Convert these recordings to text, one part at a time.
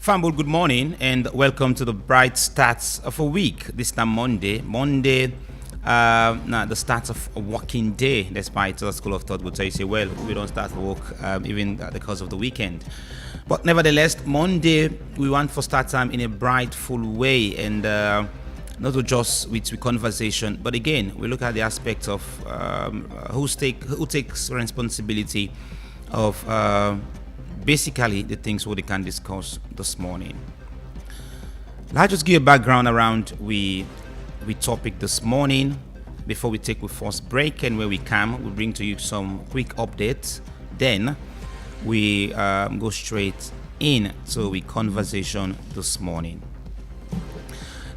Fambul, good morning and welcome to the bright starts of a week. This time Monday. Now the start of a working day, despite the school of thought would say, well, we don't start work even because of the weekend. But nevertheless, Monday, we want to start time in a bright, full way and not just with conversation, but again, we look at the aspect of who takes responsibility of basically the things we can discuss this morning. Let's just give a background around we topic this morning before we take the first break, and where we come, we bring to you some quick updates. Then we go straight into the conversation this morning.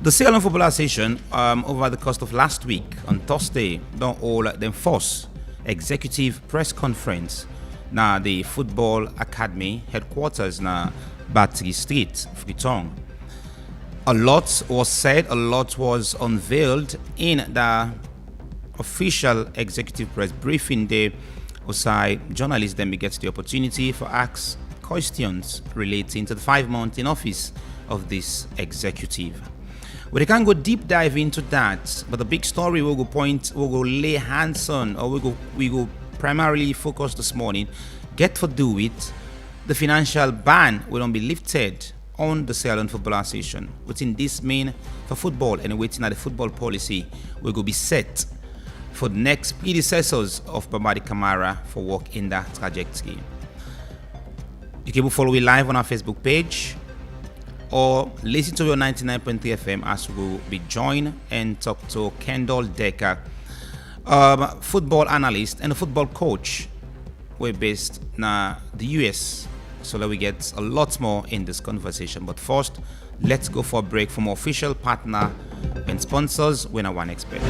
The Sierra Leone Football Association, over the course of last week on Thursday, done all the first executive press conference. Now the Football Academy headquarters na Battery Street, Freetown. A lot was said, a lot was unveiled in the official executive press briefing day. Osai journalists then get the opportunity for ask questions relating to the 5 months in office of this executive. We can go deep dive into that, but the big story we'll go lay hands on, or we go primarily focus this morning, get to do with the financial ban will not be lifted on the Sierra Leone Football Association. Within this mean for football and waiting at the football policy will go be set for the next predecessors of Bamadi Kamara for work in that trajectory. You can follow me live on our Facebook page or listen to your 99.3 FM as we will be joined and talk to Kendall Decker, football analyst and a football coach. We're based in the US, so that we get a lot more in this conversation. But first, let's go for a break from our official partner and sponsors, Winner One Expert.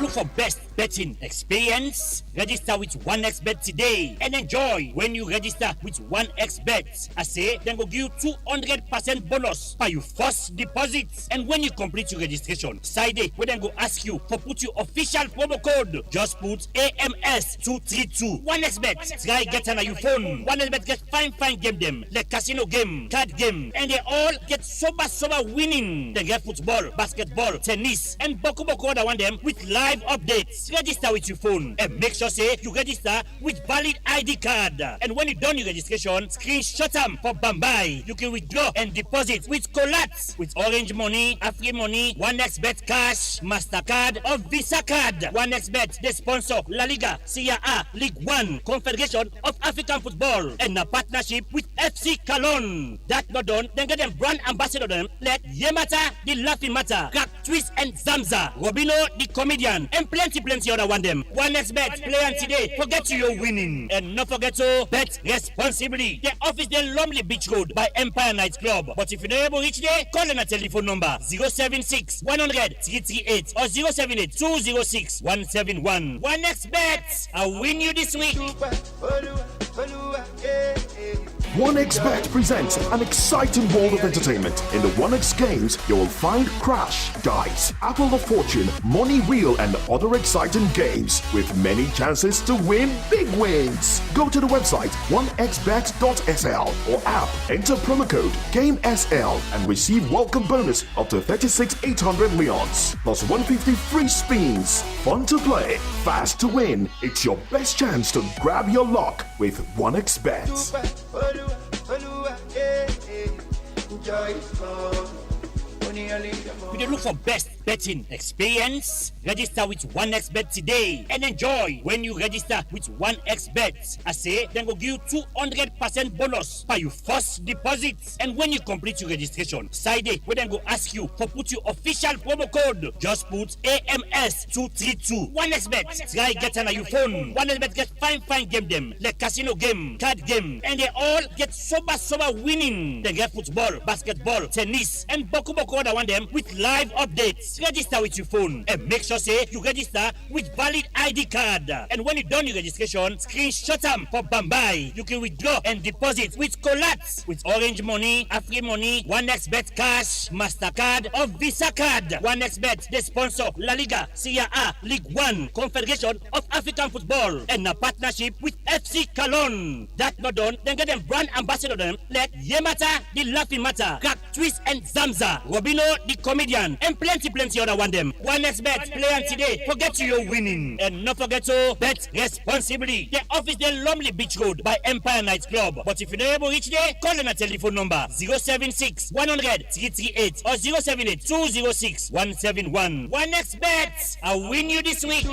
Look for best betting experience. Register with 1xBet today and enjoy when you register with 1xBet. I say, then go give you 200% bonus by your first deposit. And when you complete your registration, side day, we then go ask you for put your official promo code. Just put AMS232. 1xBet. Try get on your phone. 1xBet get fine game them. Like casino game, card game. And they all get sober winning. They get football, basketball, tennis, and boku other one them with live updates. Register with your phone and make sure say you register with valid ID card. And when you done your registration, screenshot them for Bambai. You can withdraw and deposit with Colat, with Orange Money, Afri Money, 1xBet Cash, MasterCard, or Visa Card. 1xBet, they sponsor La Liga, Serie A, League One, Confederation of African Football, and a partnership with FC Cologne. That not done, then get them brand ambassador them. Let Yemata, the Laughing Matter, Crack Twist and Zamza, Robino, the comedian, and plenty other one them. 1xBet, play on today. Forget you're winning. And not forget to bet responsibly. The office the Lumley Beach Road by Empire Night Club. But if you're not able to reach there, call on a telephone number 076 100 338 or 078 206 171. 1xBet, I'll win you this week. 1xBet presents an exciting world of entertainment. In the 1x Games, you will find Crash, Dice, Apple of Fortune, Money Wheel, and other exciting games with many chances to win big wins. Go to the website 1xbet.sl or app, enter promo code GAMESL and receive welcome bonus up to 36,800 leons plus 150 free spins. Fun to play, fast to win. It's your best chance to grab your luck with 1xBet. We look for best betting experience. Register with 1xBet today and enjoy when you register with 1xBet. I say, then go give you 200% bonus by your first deposit. And when you complete your registration, side day, we then go ask you for put your official promo code. Just put AMS232. 1xBet. Try get on your phone. 1xBet get fine game them. Like casino game, card game. And they all get sober winning. They get football, basketball, tennis, and boku other one them with live updates. Register with your phone and make sure say you register with valid ID card. And when you done your registration, screenshot them for Bambai. You can withdraw and deposit with Colats, with Orange Money, Afri Money, 1xBet Cash, MasterCard or Visa Card. 1xBet, they sponsor La Liga, Serie A, League One, Confederation of African Football, and a partnership with FC Cologne. That not done, then get them brand ambassador them like Yemata, the Laughing Matter, Crack Twist and Zamza, Robino, the comedian, and plenty other one them. 1xBet, play on today, forget you're winning. And not forget to bet responsibly. The office the Lumley Beach Road by Empire Night Club. But if you're not able to reach there, call on a telephone number 076 100 338 or 078 206 171. 1xBet, I'll win you this week.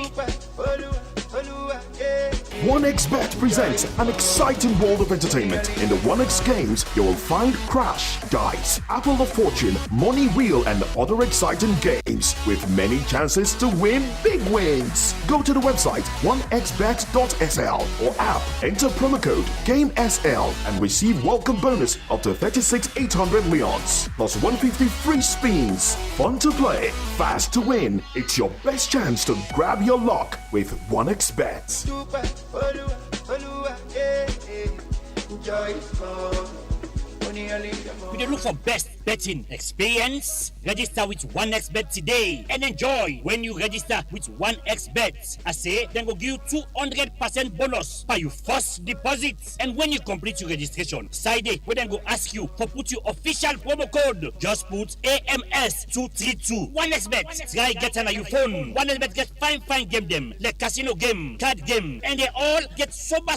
1xBet presents an exciting world of entertainment. In the 1x Games, you will find Crash, Dice, Apple of Fortune, Money Wheel, and other exciting games with many chances to win big wins. Go to the website 1xbet.sl or app, enter promo code GAMESL and receive welcome bonus up to 36,800 leons plus 150 free spins. Fun to play, fast to win. It's your best chance to grab your luck with 1xBet. If you look for best betting experience, register with 1xBet today and enjoy when you register with 1xBet. I say, then go give you 200% bonus by your first deposit. And when you complete your registration, side day, we then go ask you for put your official promo code. Just put AMS232. 1xBet, try get on your phone. 1xBet get fine game them, like casino game, card game, and they all get sober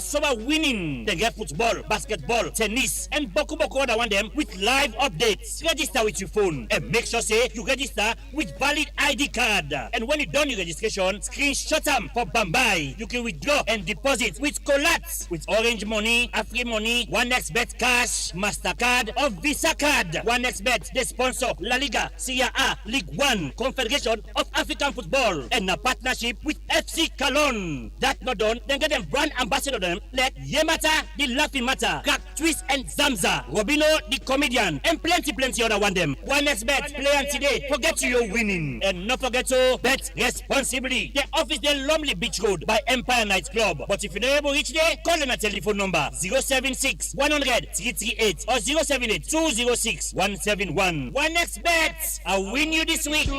winning. They get football, basketball, tennis, and boku other one them with live updates. Register with your phone and make sure say you register with valid ID card. And when you done your registration, screenshot them for Bambai. You can withdraw and deposit with Colats, with Orange Money, Afri Money, 1xBet Cash, MasterCard or Visa Card. 1xBet, they sponsor La Liga, Serie A, League One, Confederation of African Football, and a partnership with FC Cologne. That not done, then get them brand ambassador them like Yemata, the Laughing Matter, Crack Twist and Zamza, Robino, the comedian, and plenty other one them. 1xBet, play on today, forget you're winning. And not forget to bet responsibly. The office the Lumley Beach Road by Empire Night Club. But if you're not able to reach there, call on a telephone number 076 100 338 or 078 206 171. 1xBet, I'll win you this week.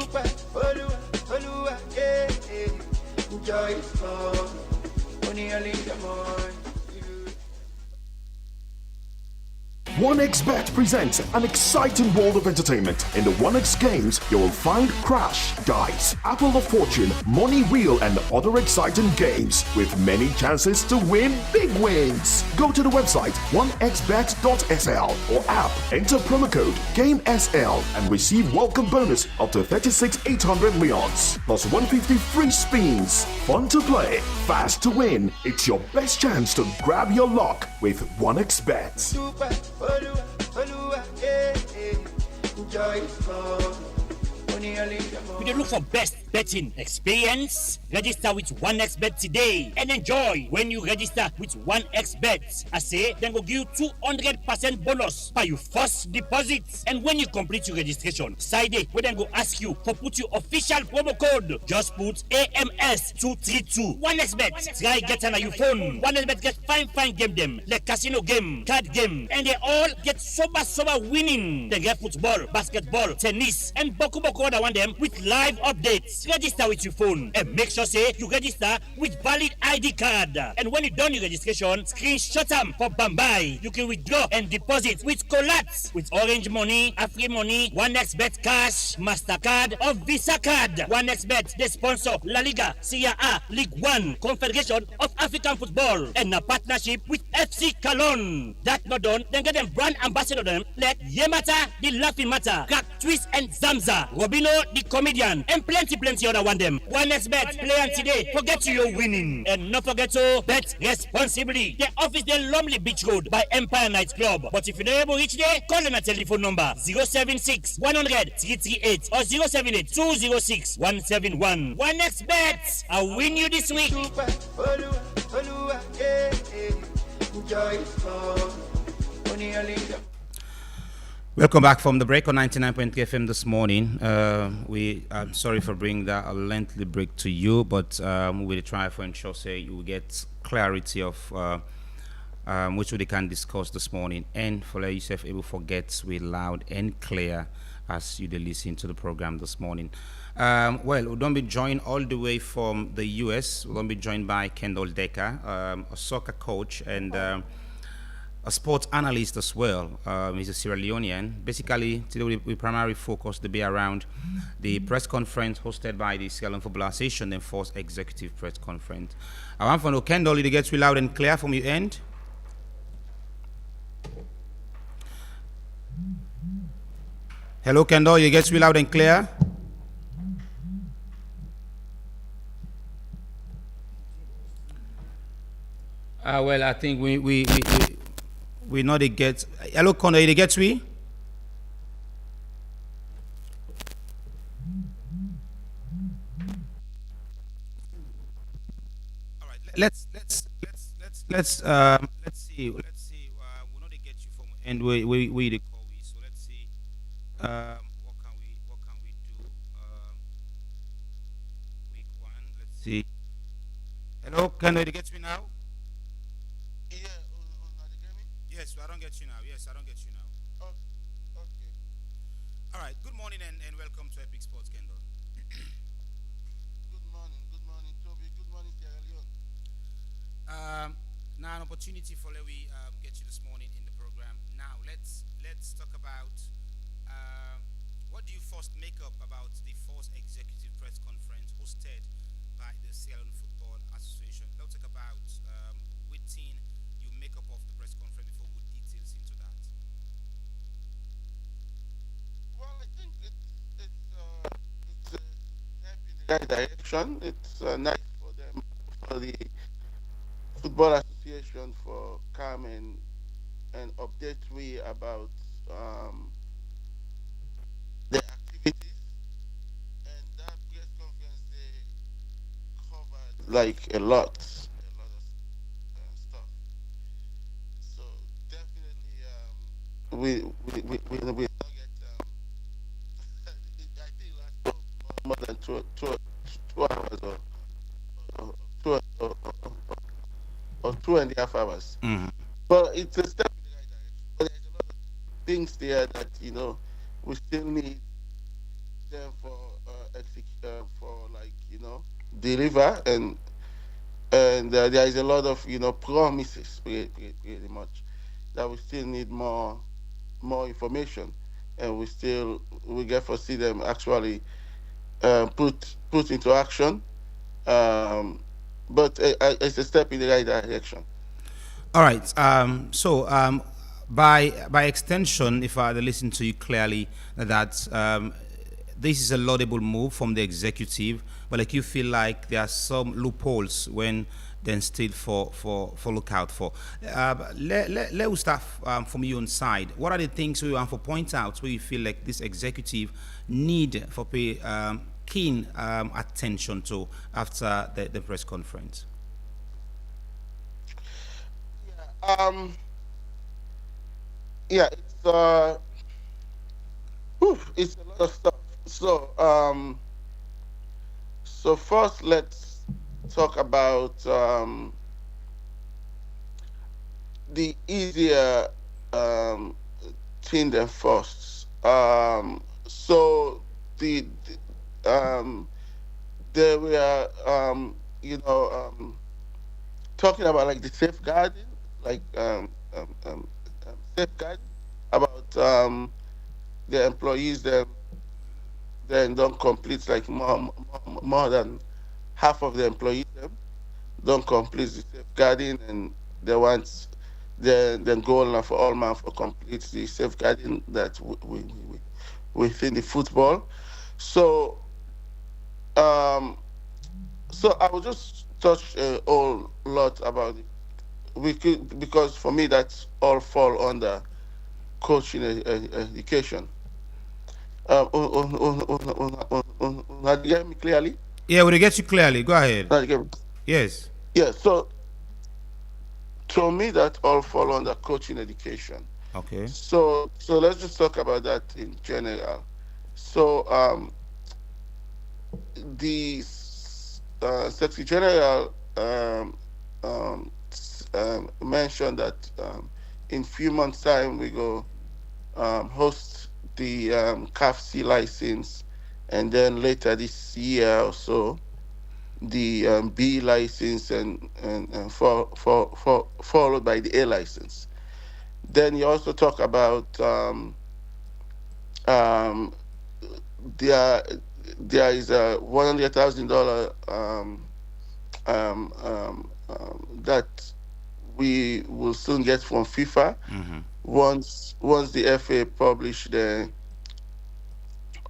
1xBet presents an exciting world of entertainment. In the 1x Games, you will find Crash, Dice, Apple of Fortune, Money Wheel, and other exciting games with many chances to win big wins. Go to the website 1xbet.sl or app, enter promo code GAMESL and receive welcome bonus up to 36,800 leons plus 150 free spins. Fun to play, fast to win. It's your best chance to grab your luck with 1xBet. If you look for best betting experience, register with 1xBet today and enjoy when you register with 1xBet. I say, then go give you 200% bonus by your first deposit. And when you complete your registration, side day, we then go ask you for put your official promo code. Just put AMS232. 1xBet, try get on your phone. 1xBet get fine game them, like casino game, card game, and they all get sober winning. They get football, basketball, tennis, and boku other one them with live updates. Register with your phone and make sure say you register with valid ID card. And when you done your registration, screenshot them for Bambai. You can withdraw and deposit with Colats, with Orange Money, Afri Money, 1xBet Cash, MasterCard or Visa Card. 1xBet, they sponsor La Liga, Serie A, League One, Confederation of African Football, and a partnership with FC Cologne. That not done, then get them brand ambassador them like Yemata, the Laughing Matter, Crack Twist and Zamza, Robino, the comedian, and plenty other one them. 1xBet, play on today, forget you're winning. And not forget to bet responsibly. The office the Lumley Beach Road by Empire Night Club. But if you're not able to reach there, call on a telephone number 076 100 338 or 078 206 171. 1xBet, I'll win you this week. Welcome back from the break on 99.3 FM this morning. I'm sorry for bringing that a lengthy break to you, but we'll try for ensure say you will get clarity of which we can discuss this morning, and for let yourself able to get with loud and clear as you listen to the program this morning. Well, we're going to be joined all the way from the US. We're going to be joined by Kendall Decker, a soccer coach and a sports analyst as well. He's a Sierra Leonean. Basically, today we primarily focus to be around the press conference hosted by the Sierra Leone Football Association and Force Executive Press Conference. I want to know, Kendall, did it get you loud and clear from your end? Hello, Kendall, you get me loud and clear? Well, I think we know they get. Hello, Condor, they get me? All right, let's see. We know they get you from and we the call we. So let's see. What can we do? Week one. Let's see. Hello, Condor, they get me now? Yes, I don't get you now. Yes, I don't get you now. Oh, okay. All right. Good morning and welcome to Epic Sports, Kendall. Good morning, Toby. Good morning, Sierra Leone. Now an opportunity for Lewy get you this morning in the program. Now let's talk about what do you first make up about the Force Executive Press Conference hosted by the Sierra Leone Football Association. Let's talk about which team you make up of the press conference before we details into that. Well, I think it's a step in the right direction. It's nice for them, for the Football Association, for come and update we about their activities. And that press conference they covered like a lot of stuff. So definitely, we target. I think it lasts for more than two hours or two or 2.5 hours. Mm-hmm. But it's a step in the right direction. But there's a lot of things there that we still need them for for deliver and there is a lot of promises pretty much that we still need more information, and we get to see them actually put into action. But it's a step in the right direction. All right. By extension, if I listen to you clearly, that this is a laudable move from the executive, but like you feel like there are some loopholes when then still for look out for. Let us start from your own side. What are the things we want to point out where you feel like this executive need for pay keen attention to after the press conference? Yeah, it's a lot of stuff. So first let's talk about the easier thing than first. So they were talking about like the safeguarding, like safeguarding about the employees that then don't complete like more than half of the employees don't complete the safeguarding, and they want then goal now for all man for complete the safeguarding that we within the football. So so I will just touch a whole lot about it. Because for me that's all fall under coaching education. Did you get me clearly? Yeah, will get you clearly? Go ahead. Yes. Yeah. So to me, that all fall under coaching education. Okay. So let's just talk about that in general. So the Secretary General mentioned that in few months' time we go host the CAFC license, and then later this year or so the B license, and followed by the A license. Then you also talk about um, there there is a $100,000 that we will soon get from FIFA Mm-hmm. once the FA publish the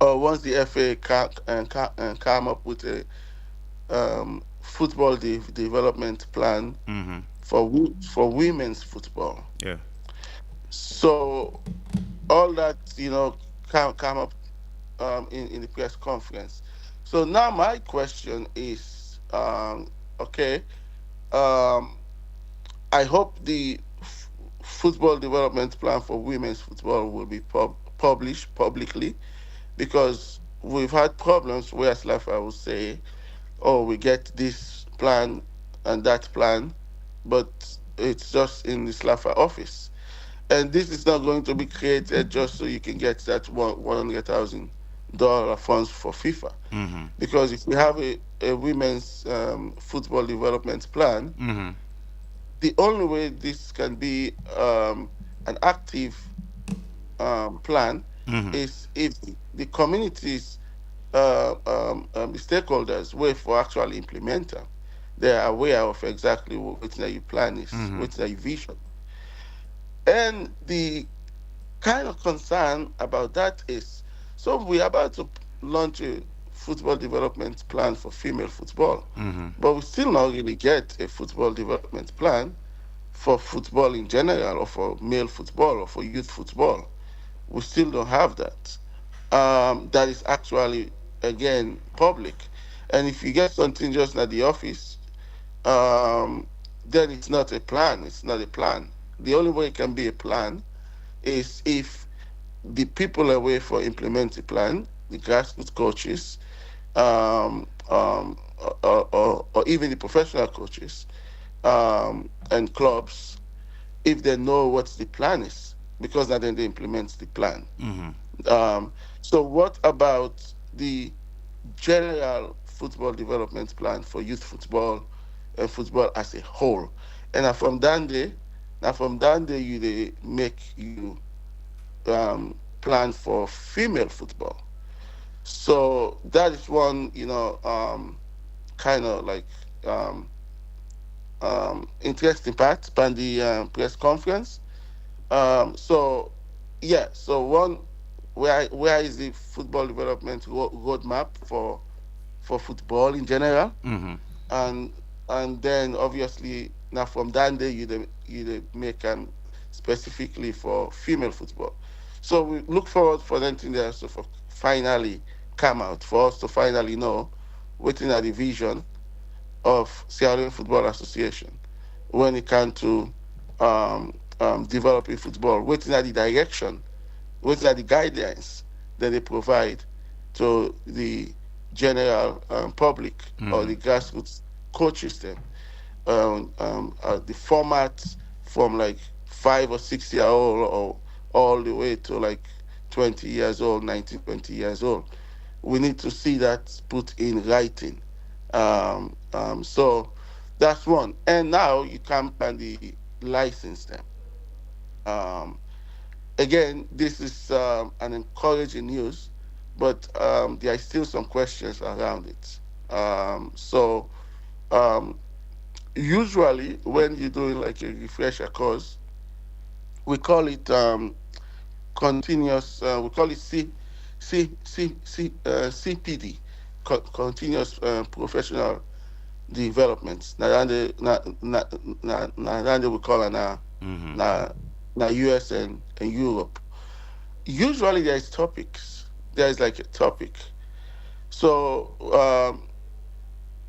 or once the FA come up with a football development plan Mm-hmm. for women's football. Yeah. So all that come up in the press conference. So now my question is, okay, um, I hope the football development plan for women's football will be published publicly, because we've had problems where Slafa will say, "Oh, we get this plan and that plan," but it's just in the Slafa office. And this is not going to be created just so you can get that $100,000 funds for FIFA. Mm-hmm. Because if we have a women's football development plan, Mm-hmm. the only way this can be an active plan Mm-hmm. is if the communities, the stakeholders, wait for actually implement them. They are aware of exactly what your plan is, Mm-hmm. what your vision. And the kind of concern about that is, so we're about to launch a football development plan for female football, Mm-hmm. but we still not really get a football development plan for football in general, or for male football, or for youth football. We still don't have that. That is actually, again, public. And if you get something just at the office, um, then it's not a plan. It's not a plan. The only way it can be a plan is if the people away for implement the plan, the grassroots coaches, or even the professional coaches and clubs, if they know what the plan is, because then they implement the plan. Mm-hmm. So what about the general football development plan for youth football and football as a whole? And from Dande, you they make you plan for female football. So that is one, kind of like um, interesting part on the press conference. So one, where is the football development roadmap for football in general, Mm-hmm. and then obviously now from that day you make specifically for female football. So we look forward for them to there, so for finally come out for us to finally know within a division of Sierra Leone Football Association when it comes to developing football, within the direction, within the guidelines that they provide to the general public, or Mm-hmm. the grassroots coaches them. The format from like 5 or 6 year old, or all the way to like 20 years old, 19, 20 years old. We need to see that put in writing. So that's one. And now you can plan the license them. Um, Again, this is an encouraging news, but there are still some questions around it. Um, Usually, when you're doing like a refresher course, we call it continuous. We call it CPD, continuous professional development. Now, we call it now, Mm-hmm. now, now US and Europe. Usually, there is topics. There is like a topic. So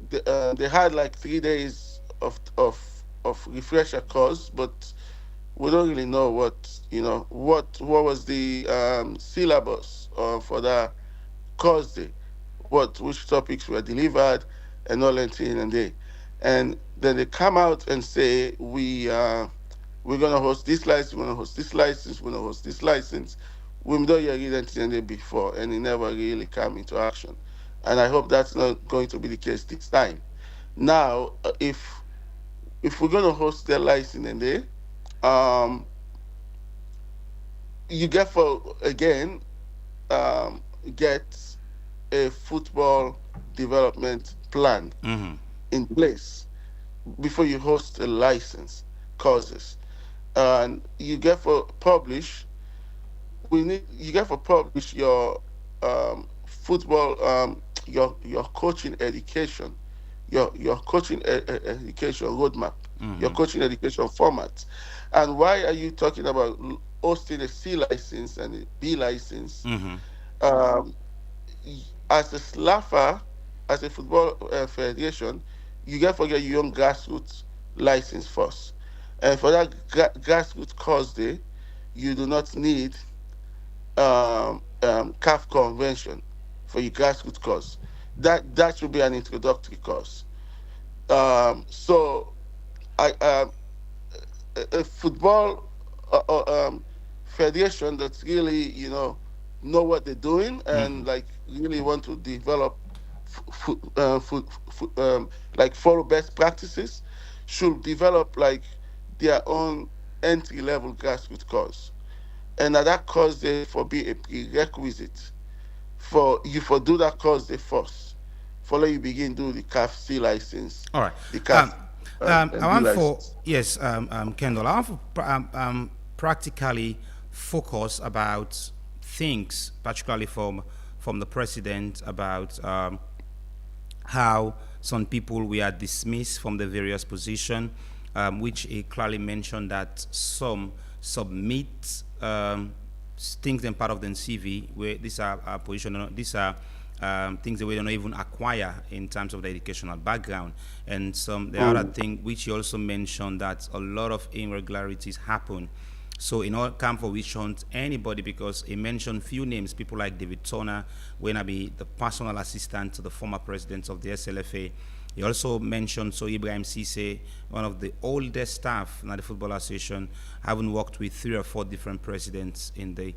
they had like 3 days of refresher course, but we don't really know what was the syllabus for that course day, which topics were delivered, and all that thing and they, and then they come out and say we're gonna host this license, we're gonna host this license, we're gonna host this license. We don't hear anything before, and it never really come into action. And I hope that's not going to be the case this time. Now, if we're gonna host their license and they, um, you get for again get a football development plan in place before you host a license courses, and you get for publish. We need you get for publish your football your coaching education, your coaching education roadmap, your coaching education format. And why are you talking about hosting a C license and a B license? Um, as a SLAFA, as a football federation, you get for get your own grassroots license first. And for that grassroots course day, you do not need CAF convention for your grassroots course. That should be an introductory course. So I a football federation that's really know what they're doing and like really want to develop like follow best practices should develop like their own entry level grassroots course, and that course they for be a prerequisite for you for do that course they first follow you begin do the CAF C license, All right. the CAF and I B want for license. yes, Kendall. I want for practically focus about things, particularly from the president, about how some people were dismissed from the various position, which he clearly mentioned that some submit things and part of the CV where these are position, these are things that we don't even acquire in terms of the educational background, and the other thing which he also mentioned that a lot of irregularities happen. So in all camp for which hunt anybody, because he mentioned few names, people like David Turner, when I be the personal assistant to the former president of the SLFA. He also mentioned so Ibrahim Cisse, one of the oldest staff in the Football Association, having worked with 3 or 4 different presidents in the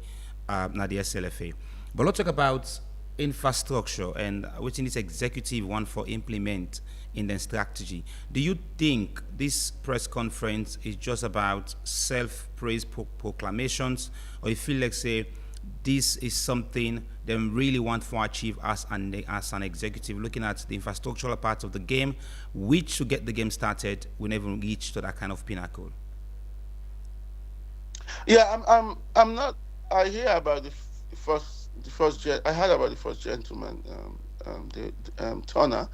SLFA. But let's talk about infrastructure and within this executive want for implement in the strategy. Do you think this press conference is just about self-praise proclamations, or you feel like say this is something they really want to achieve as an executive, looking at the infrastructural part of the game, which to get the game started we never reach to that kind of pinnacle? Yeah, I'm not. I hear about I heard about the first gentleman, Turner,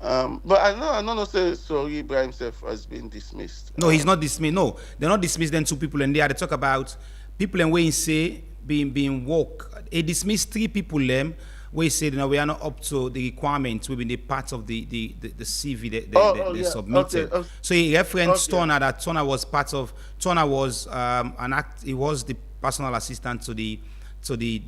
but I don't know. Say sorry, Ibrahim himself has been dismissed. No, he's not dismissed. No, they're not dismissed. Then 2 people in there. They talk about people and where he say being woke. He dismissed 3 people them where he said we are not up to the requirements within the part of the CV they Yeah. submitted. Okay. So he referenced Okay. Turner, that Turner was part of. Turner was he was the personal assistant to the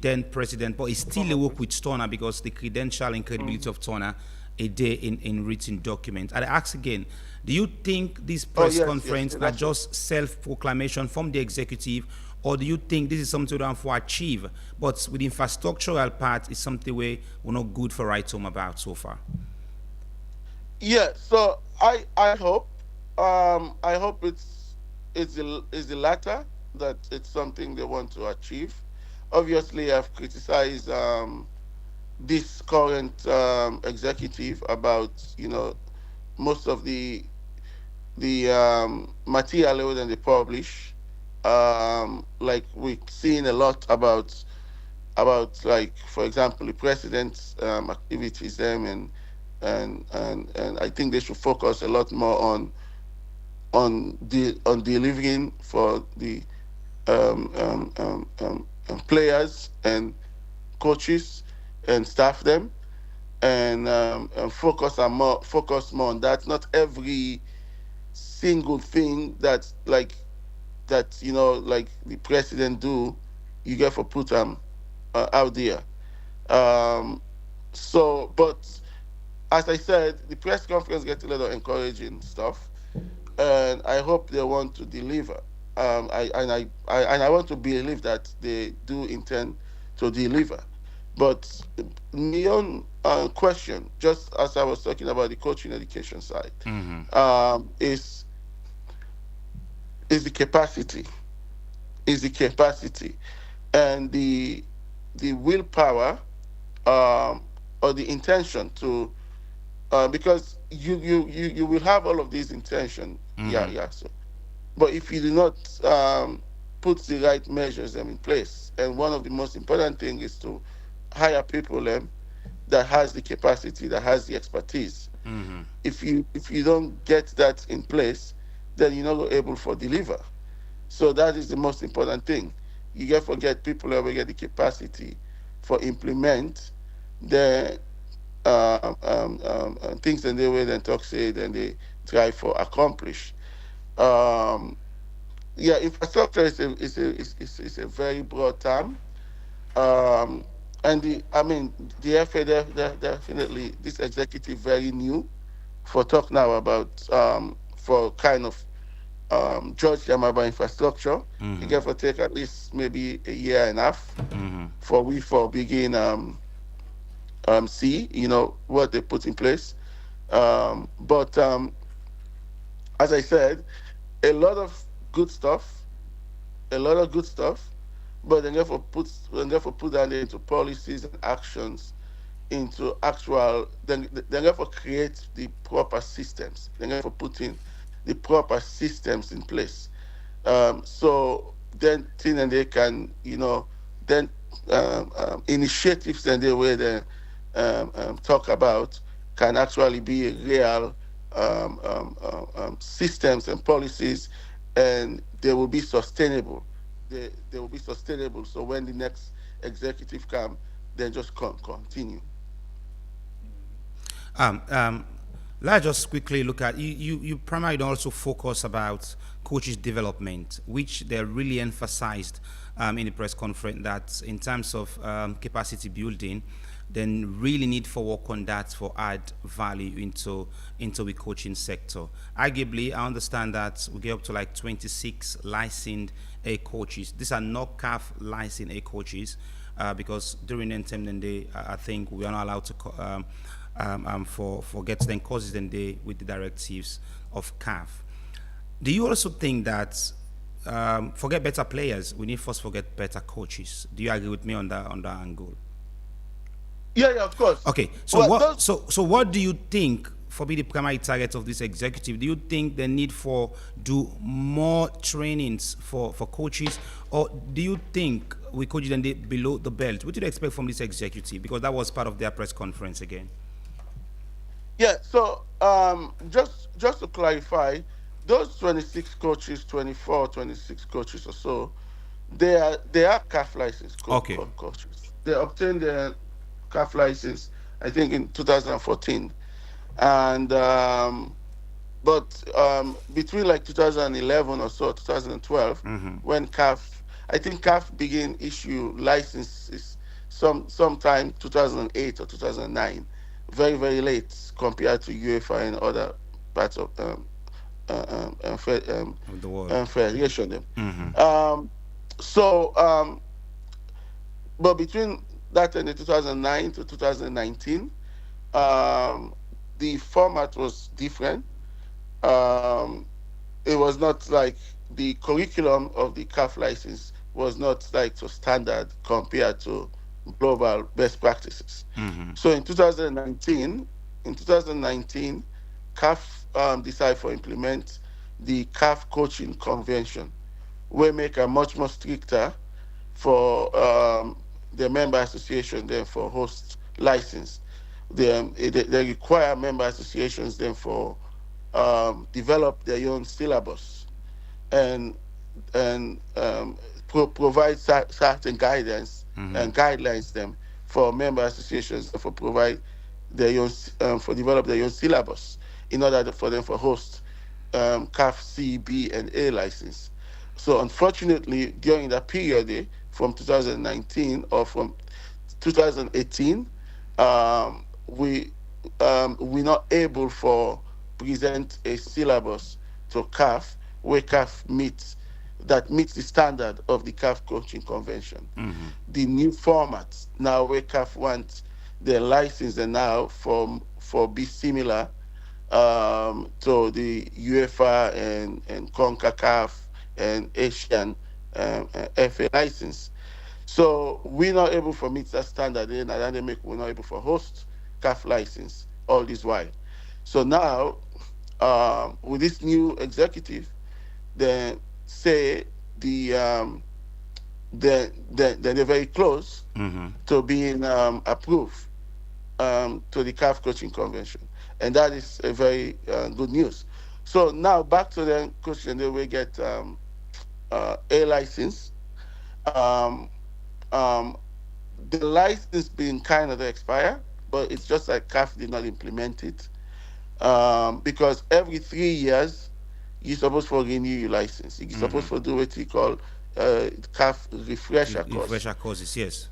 then president, but he still work with Turner because the credential and credibility of Turner a day in written document. And I ask again, do you think this press Yes, conference yes, are that's just self-proclamation from the executive, or do you think this is something we want to achieve, but with the infrastructural part is something we're not good for right home about so far? Yeah. So I hope it's the latter, that it's something they want to achieve. Obviously, I've criticized this current executive about most of the material that they publish. Like we're seeing a lot about like, for example, the president's activities them, and I think they should focus a lot more on delivering for the players and coaches and staff them, and focus more on that. Not every single thing that's like that like the president do, you get for put them out there. Um, so, but as I said, the press conference gets a lot of encouraging stuff, and I hope they want to deliver. I want to believe that they do intend to deliver. But my own question, just as I was talking about the coaching education side, is the capacity, and the willpower, um, or the intention to, because you will have all of these intention, yeah, yeah. So, but if you do not put the right measures in place, and one of the most important thing is to hire people that has the capacity, that has the expertise. If you don't get that in place, then you're not able for deliver. So that is the most important thing. You get forget people who get the capacity for implement the things and they will then talk say then they try for accomplish. Um, yeah, infrastructure is a very broad term. Um, and the FA definitely this executive very new for talk now about for kind of judge them about infrastructure. You get for take at least maybe a year and a half for we for begin see what they put in place. But as I said, a lot of good stuff, a lot of good stuff, but then therefore put that into policies and actions, into actual then therefore create the proper systems, then therefore putting the proper systems in place. So then thing and they can then initiatives and the way they talk about can actually be real systems and policies, and they will be sustainable. They will be sustainable. So when the next executive come, then just continue. Um, um, let's just quickly look at you primarily also focus about coaches development, which they really emphasized in the press conference that in terms of capacity building, then really need for work on that for add value into the coaching sector. Arguably, I understand that we get up to like 26 licensed A coaches. These are not CAF licensed A coaches because during the time then they, I think we are not allowed to for get them courses then they with the directives of CAF. Do you also think that forget better players, we need first forget better coaches? Do you agree with me on that angle? Yeah, yeah, of course. Okay, so Well, so what do you think for be the primary target of this executive? Do you think they need for do more trainings for coaches, or do you think we coaches then they below the belt? What do you expect from this executive? Because that was part of their press conference again. Yeah, so just to clarify, those 26 coaches, 24, 26 coaches or so, they are CAF licensed Okay. coaches. They obtained their CAF license, I think, in 2014, and but between like 2011 or so, 2012, when CAF, I think CAF began issue licenses sometime 2008 or 2009, very very late compared to UEFA and other parts of Of the world. federation. So, but between that and the 2009 to 2019, the format was different. Um, it was not like the curriculum of the CAF license was not like so standard compared to global best practices. So in 2019, CAF decided to implement the CAF coaching convention, where make a much more stricter for the member association then for host license. They require member associations then for develop their own syllabus and provide certain guidance and guidelines them for member associations for provide their own for develop their own syllabus in order for them for host CAF C, B, and A license. So unfortunately, during that period, from 2019 or from 2018, we we're not able for present a syllabus to CAF where CAF meets the standard of the CAF coaching convention. The new format now where CAF wants their license and now for be similar to the UEFA and CONCACAF and Asian FA license. So we're not able to meet that standard in academic, we're not able to host CAF license all this while. So now, with this new executive, they say they're very close to being approved to the CAF coaching convention, and that is a very good news. So now back to the question, they will get a license. Um, um, the license being kind of expire, but it's just like CAF did not implement it because every 3 years you're supposed to renew your license. You're supposed to do what you call CAF refresher course. Refresher courses, yes.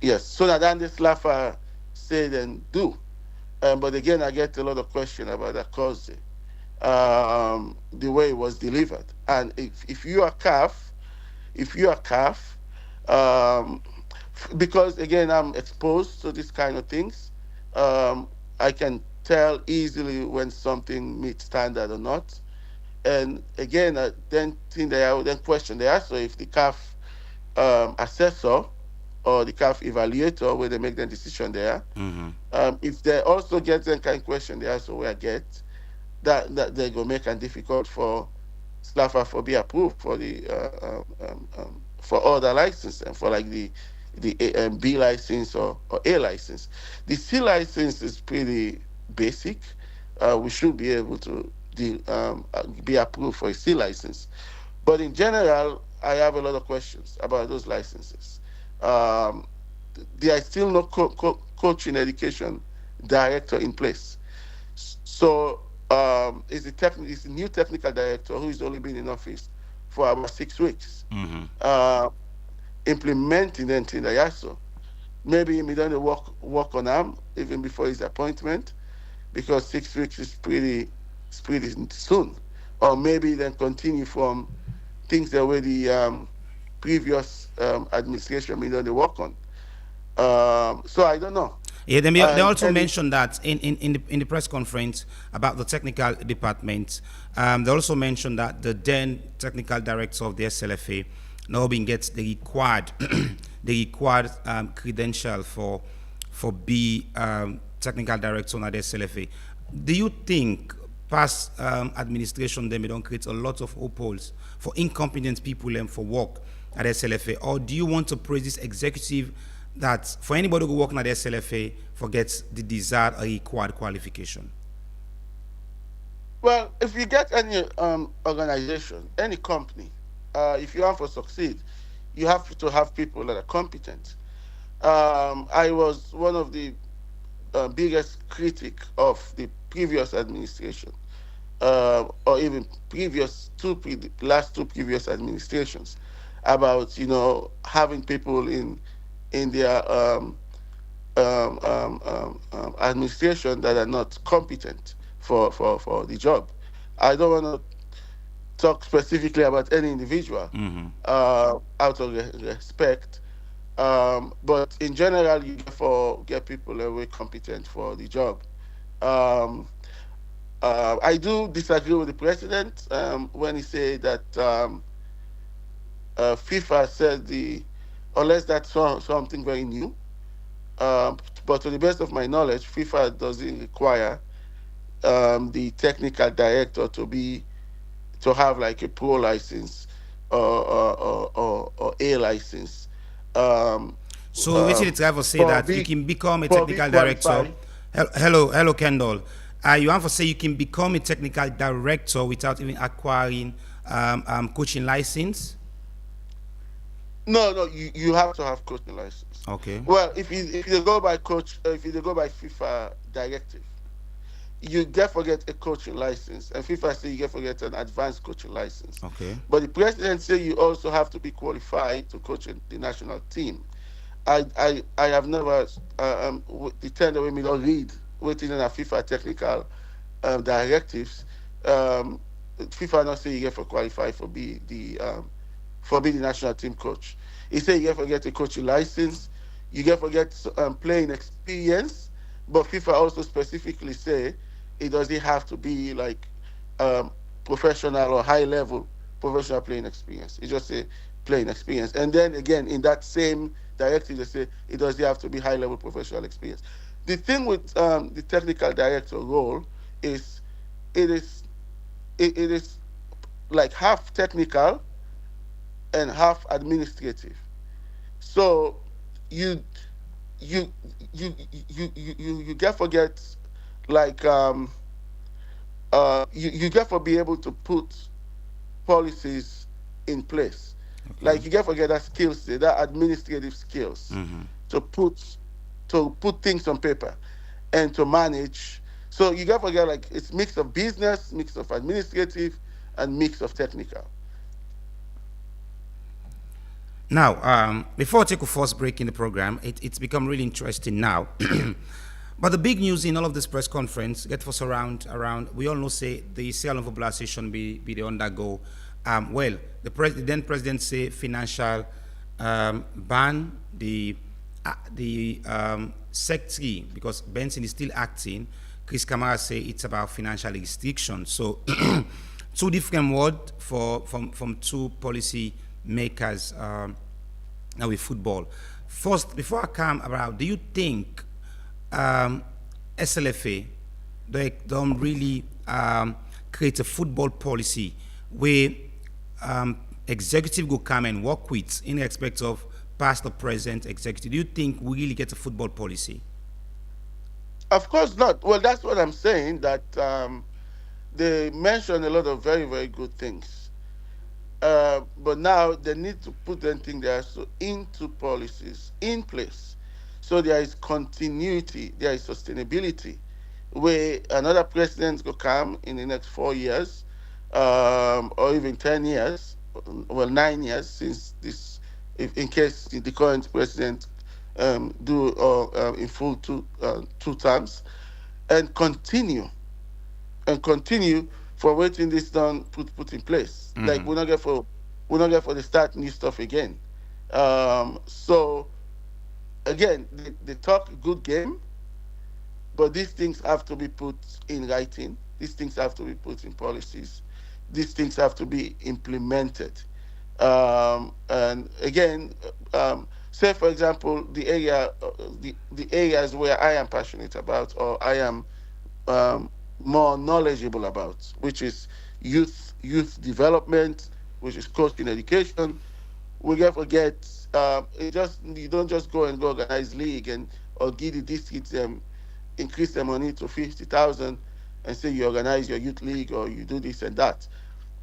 Yes, so that then this LAFA said and do. But again, I get a lot of question about that course, the way it was delivered. And if you are CAF, um, because again, I'm exposed to this kind of things, I can tell easily when something meets standard or not. And again, then think they are then question they ask, so if the CAF assessor or the CAF evaluator where they make their decision there, if they also get that kind of question they also will get that they go make it difficult for SLAFA for be approved for the for other license and for like the B license or A license. The C license is pretty basic. We should be able to be approved for a C license. But in general, I have a lot of questions about those licenses. Um, there is still no coaching education director in place. So is the new technical director who has only been in office for about 6 weeks, uh, implementing anything that ISO. Maybe he done the work on him even before his appointment, because 6 weeks is pretty soon. Or maybe then continue from things that were the previous administration may done the work on. So I don't know. Yeah, they also And mentioned that in the press conference about the technical department. They also mentioned that the then technical director of the SLFA now being gets the required credential for be technical director on the SLFA. Do you think past administration they may don't create a lot of loopholes for incompetent people and for work at SLFA, or do you want to praise this executive that for anybody who work at the SLFA forgets the desired or required qualification? well, if you get any organization, any company, if you want to succeed, you have to have people that are competent. I was one of the biggest critic of the previous administration, or even last two previous administrations, about having people in their administration that are not competent for the job. I don't want to talk specifically about any individual out of respect. But in general, you get people that were competent for the job. Um, I do disagree with the president when he said that FIFA said unless that's something very new. But to the best of my knowledge, FIFA doesn't require the technical director to have like a pro license or A license. Um, So which is to say for that you being can become a for being technical director. qualified. Hello, Kendall. You want to say you can become a technical director without even acquiring coaching license? No, you have to have coaching license. Okay. Well, if you go by FIFA directive, you get forget a coaching license, and FIFA say you get forget an advanced coaching license. Okay. But the president say you also have to be qualified to coach the national team. I have never the tender way me don't read waiting in a FIFA technical directives. Um, FIFA not say you get for qualify for be the national team coach. He say you get for get a coaching license, you get for get playing experience, but FIFA also specifically say it doesn't have to be like um, professional or high level professional playing experience. It just say playing experience. And then again, in that same directive, they say it doesn't have to be high level professional experience. The thing with the technical director role is it is it is like half technical and half administrative. So you you you get forget like you get for be able to put policies in place. Okay. Like you get forget that skills, that administrative skills Mm-hmm. to put to put things on paper and to manage. So you get forget like it's mix of business, mix of administrative, and mix of technical. Now, before I take a first break in the program, it's become really interesting now. But the big news in all of this press conference, get us around. We all know say the Sierra Leone Football Association be the undergo. Well, the then president say financial ban the secretary because Benson is still acting. Chris Kamara say it's about financial restriction. So two different words from two policy makers now with football. First, before I come around, do you think SLFA they don't really create a football policy where executive will come and work with in respect of past or present executive? Do you think we really get a football policy? Of course not. Well, that's what I'm saying. That they mention a lot of very very good things, but now they need to put them things there so into policies in place, so there is continuity, there is sustainability. Where another president will come in the next 4 years, or even 10 years, well 9 years since this, if in case the current president do or in full two terms, and continue for waiting this done put in place. Like we're not get for the start new stuff again. So again, they talk good game, but these things have to be put in writing. These things have to be put in policies. These things have to be implemented. And again, say for example, the areas where I am passionate about or I am more knowledgeable about, which is youth development, which is coaching education. We get forget it just you don't just go and go organize league and or give the districts increase the money to 50,000 and say you organize your youth league or you do this and that.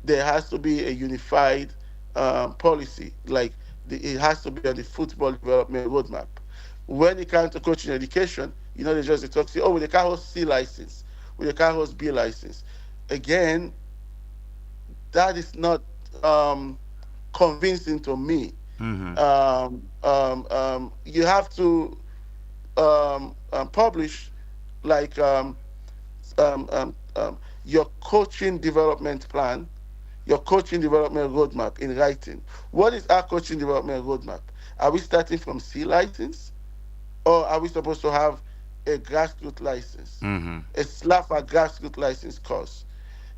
There has to be a unified policy. Like it has to be on the football development roadmap. When it comes to coaching education, they just they talk say, oh, we can't host C license, we can't host B license. Again, that is not convincing to me. You have to publish like your coaching development plan, your coaching development roadmap in writing. What is our coaching development roadmap? Are we starting from C license, or are we supposed to have a grassroots license, a SLAFA grassroots license course?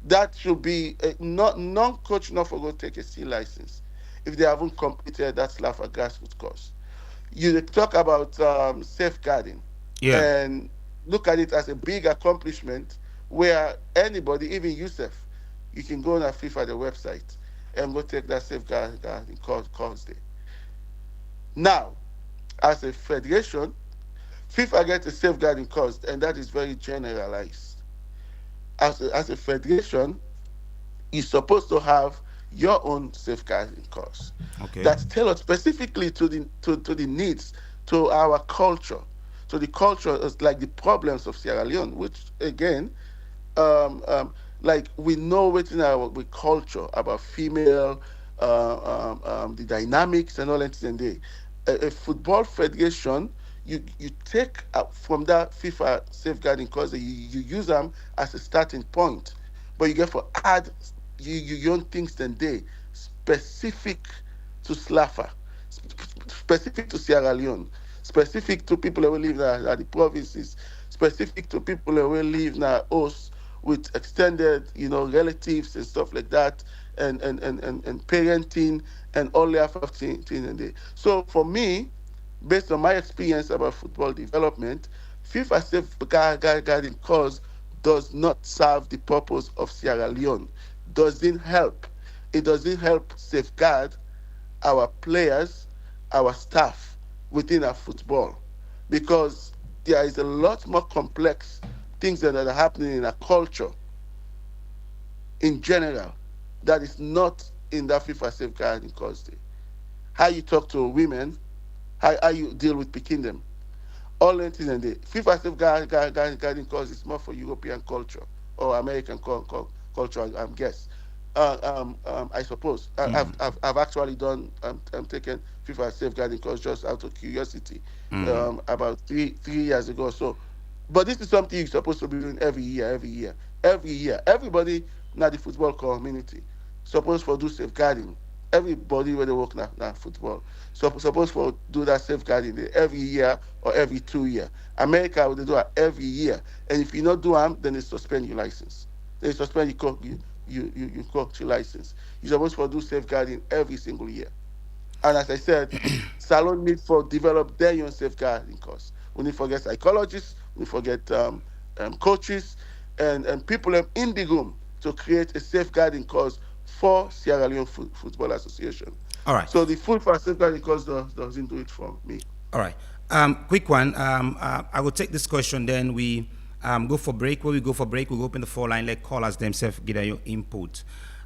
That should be not non-coach not for go take a C license if they haven't completed that SLAFA grassroots course. You talk about safeguarding, and look at it as a big accomplishment where anybody, even Yusuf, you can go on a FIFA the website and go take that safeguarding course there. Now, as a federation, FIFA gets a safeguarding course, and that is very generalized. As a federation, you're supposed to have your own safeguarding course that's tailored specifically to the needs, to our culture, to the culture, like the problems of Sierra Leone, which again like we know within our with culture about female, the dynamics and all that. And a football federation, you take from that FIFA safeguarding cause you use them as a starting point, but you get for add you own things than they specific to Slafa, specific to Sierra Leone, specific to people who live at the provinces, specific to people who live now us with extended, relatives and stuff like that, and parenting and all the other things in there. So for me, based on my experience about football development, FIFA safeguarding cause does not serve the purpose of Sierra Leone. Doesn't help. It doesn't help safeguard our players, our staff within our football, because there is a lot more complex things that are happening in our culture in general that is not in that FIFA safeguarding cause. How you talk to women, how you deal with picking them, all that things and the FIFA safeguarding cause is more for European culture or American culture, I guess. I suppose I've actually done taken FIFA safeguarding cause just out of curiosity about three years ago or so. But this is something you're supposed to be doing every year. Everybody in the football community supposed to do safeguarding. Everybody where they work now football supposed to do that safeguarding every year or every 2 years. America they do it every year, and if you not do them, then they suspend your license. They suspend your coach license. You're supposed to do safeguarding every single year. And as I said, Salon need for develop their own safeguarding course. We need to get psychologists, we need to get coaches and people in the room to create a safeguarding course for Sierra Leone Football Association. All right. So the full safeguarding course doesn't do it for me. All right. Quick one. I will take this question, then we go for break. When we go for break, we'll open the phone line, let callers themselves get your input.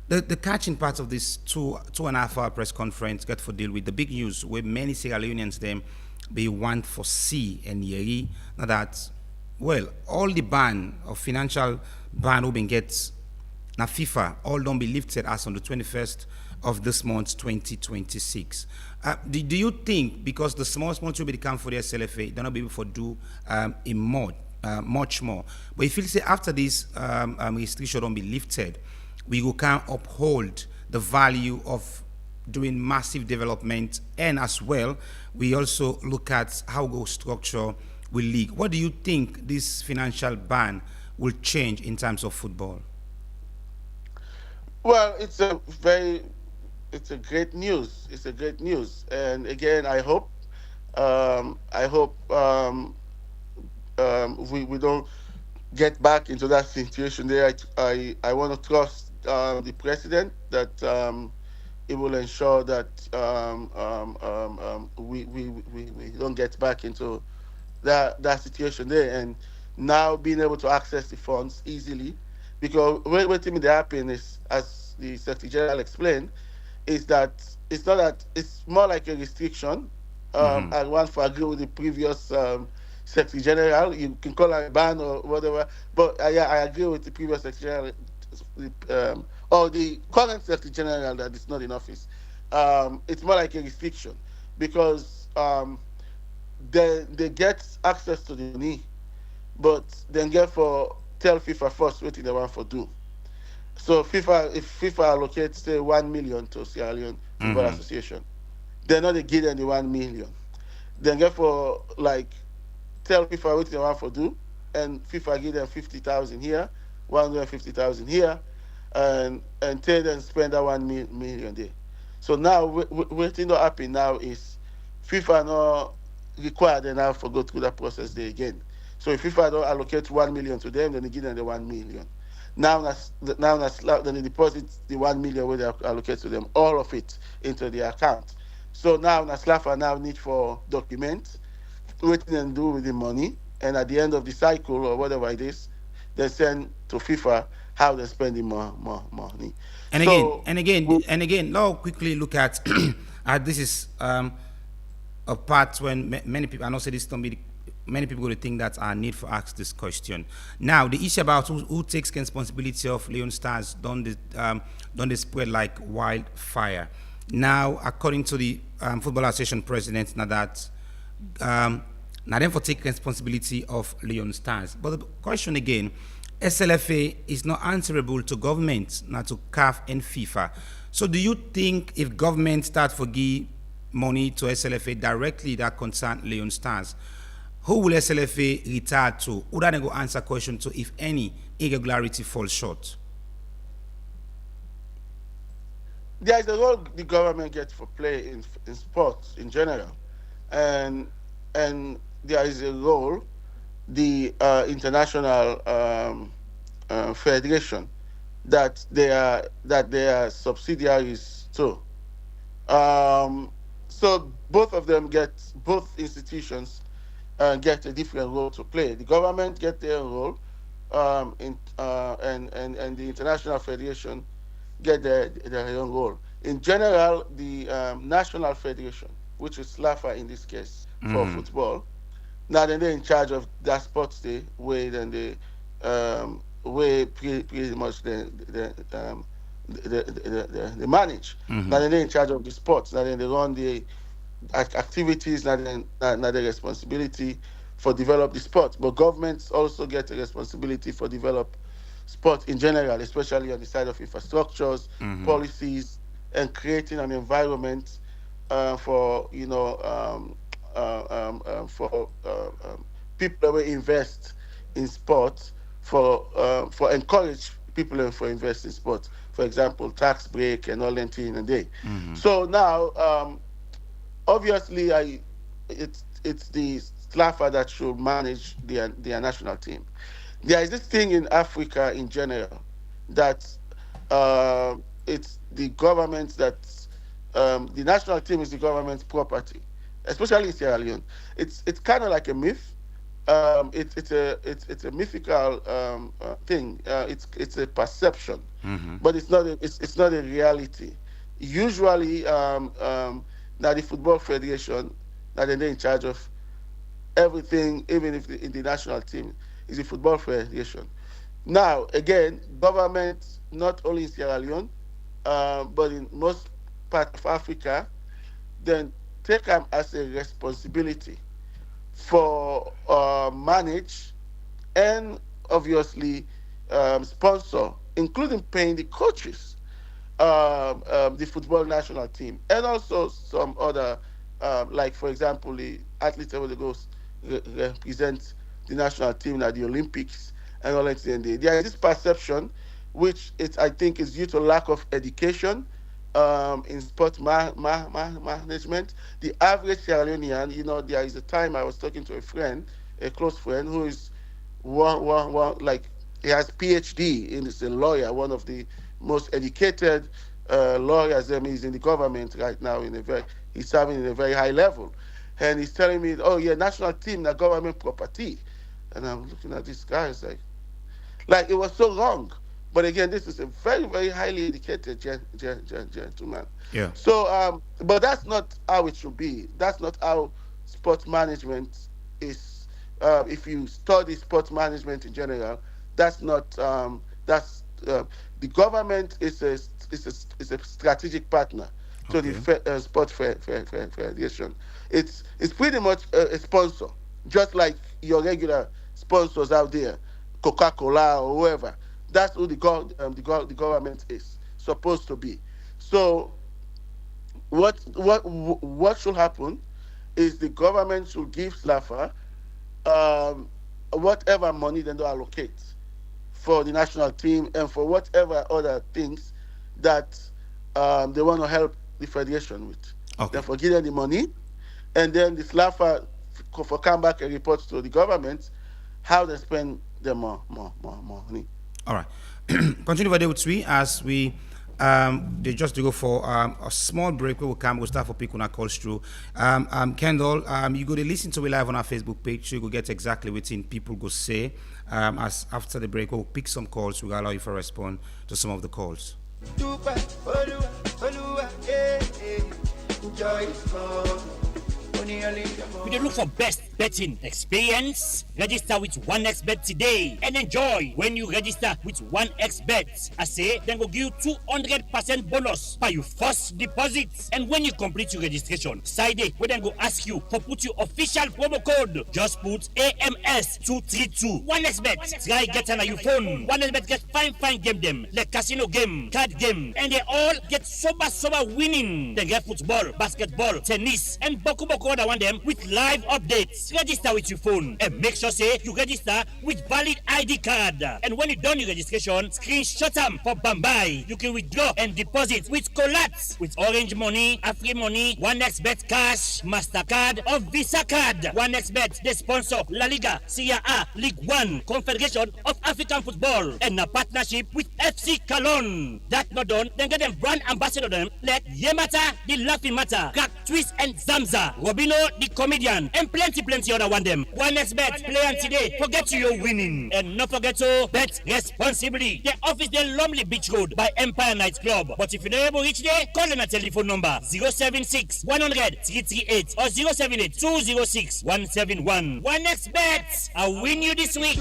The catching part of this 2.5 hour press conference got for deal with the big news where many Sierra Leoneans them they want for see and hear that, well, all the ban of financial ban who been gets now FIFA all don't be lifted as on the 21st of this month 2026. Do you think because the small will become for the SLFA, they're not be able to do much more? But if you say after this restriction don't be lifted, we can uphold the value of doing massive development, and as well we also look at how go structure will league. What do you think this financial ban will change in terms of football? Well, it's a great news. It's a great news, and again, I hope we don't get back into that situation there. I want to trust the president that it will ensure that we don't get back into that situation there, and now being able to access the funds easily, because what thing that happen is, as the Secretary General explained, is that it's not that it's more like a restriction. I want to agree with the previous Secretary General. You can call it a ban or whatever, but I agree with the previous Secretary General, or the current Secretary General that is not in office. It's more like a restriction because they get access to the money, but then get for tell FIFA first what they want for do. So if FIFA allocates say 1 million to Sierra Leone Football Association, they're not give them the 1 million. Then get for like tell FIFA what they want for do, and FIFA give them 50,000 here, 150,000 here, and tell them spend that 1 million there. So now what thing that happen now is FIFA not require them now for go through that process there again. So if FIFA don't allocate 1 million to them, then they give them the 1 million. Now then they deposit the 1 million where they allocate to them, all of it into the account. So now Slafa now need for documents, what they do with the money, and at the end of the cycle or whatever it is, they send to FIFA how they're spending more money. And again, now quickly look at this is a part when many people, I know say this don't be many people will think that I need to ask this question. Now, the issue about who takes responsibility of Leon Stars don't they spread like wildfire. Now, according to the Football Association president, now that now then for take responsibility of Leon Stars. But the question again, SLFA is not answerable to government, not to CAF and FIFA. So do you think if government start to give money to SLFA directly that concern Leon Stars, who will SLFA retire to? Who that go answer question to if any irregularity falls short? There is a role the government gets for play in sports in general, and there is a role the international federation that they are subsidiaries to. So both institutions get a different role to play. The government get their role, and the international federation get their own role. In general, the national federation, which is SLAFA in this case for football, now then they're in charge of that sports day, where then they pretty much they manage. Now then they're in charge of the sports. Now then they run the activities. Now the responsibility for develop the sport. But governments also get a responsibility for develop sport in general, especially on the side of infrastructures, policies, and creating an environment for people that will invest in sport, for encourage people for invest in sport. For example, tax break and all that thing and day. So now, obviously, it's the SLAFA that should manage their national team. There is this thing in Africa in general that it's the government that the national team is the government's property, especially in Sierra Leone. It's kind of like a myth. It's a mythical thing. It's a perception, but it's not a reality. Usually, now the football federation, now they're in charge of everything, even if in the national team is the football federation. Now, again, government, not only in Sierra Leone, but in most parts of Africa, then take them as a responsibility for manage and obviously sponsor, including paying the coaches, the football national team, and also some other, like for example, the athletes that will go represent the national team at the Olympics and all that. There is this perception, which I think is due to lack of education in sport management. The average Sierra Leonean, there is a time I was talking to a close friend, who is one like he has PhD and is a lawyer, one of the most educated lawyers. He's in the government right now he's serving in a very high level, and he's telling me, oh yeah, national team, the government property, and I'm looking at this guy, it's like it was so wrong. But again, this is a very, very highly educated gentleman. Yeah. So, but that's not how it should be. That's not how sports management is. If you study sports management in general, that's not. The government is a strategic partner to the sport federation. It's pretty much a sponsor, just like your regular sponsors out there, Coca-Cola or whoever. That's who the government is supposed to be. So what should happen is the government should give SLAFA whatever money they allocate for the national team and for whatever other things that they want to help the federation with. Therefore, give them the money, and then the SLAFA for come back and report to the government how they spend their more money. All right. Continue with with we as we they just to go for a small break. We will come. We'll start for people who calls through. Kendall, you go to listen to it live on our Facebook page. So you go get exactly what people go say. As after the break, we'll pick some calls. We'll allow you to respond to some of the calls. We dey look for best betting experience. Register with 1xBet today and enjoy when you register with 1xBet. I say then go give you 200% bonus by your first deposit. And when you complete your registration, side day we then go ask you for put your official promo code. Just put AMS232. 1xBet. Try get on your phone. 1xBet get fine game them like casino game, card game, and they all get sober winning. They get football, basketball, tennis, and boku other one them with live updates. Register with your phone and make sure say you register with valid ID card. And when you done your registration, screenshot them for Bambai. You can withdraw and deposit with Colats, with Orange Money, Afri Money, 1xBet Cash, Mastercard, or Visa Card. 1xBet, they sponsor La Liga, Serie A, League One, Confederation of African Football, and a partnership with FC Cologne. That not done, then get them brand ambassador them like Yemata, the Laughing Matter, Crack Twist and Zamza, Robino, the comedian, and plenty other one them. 1xBet, play on today, forget you're winning. And not forget to bet responsibly. The office the Lumley Beach Road by Empire Night Club. But if you're not able to reach there, call in a telephone number 076 100 338 or 078 206 171. 1xBet, I'll win you this week.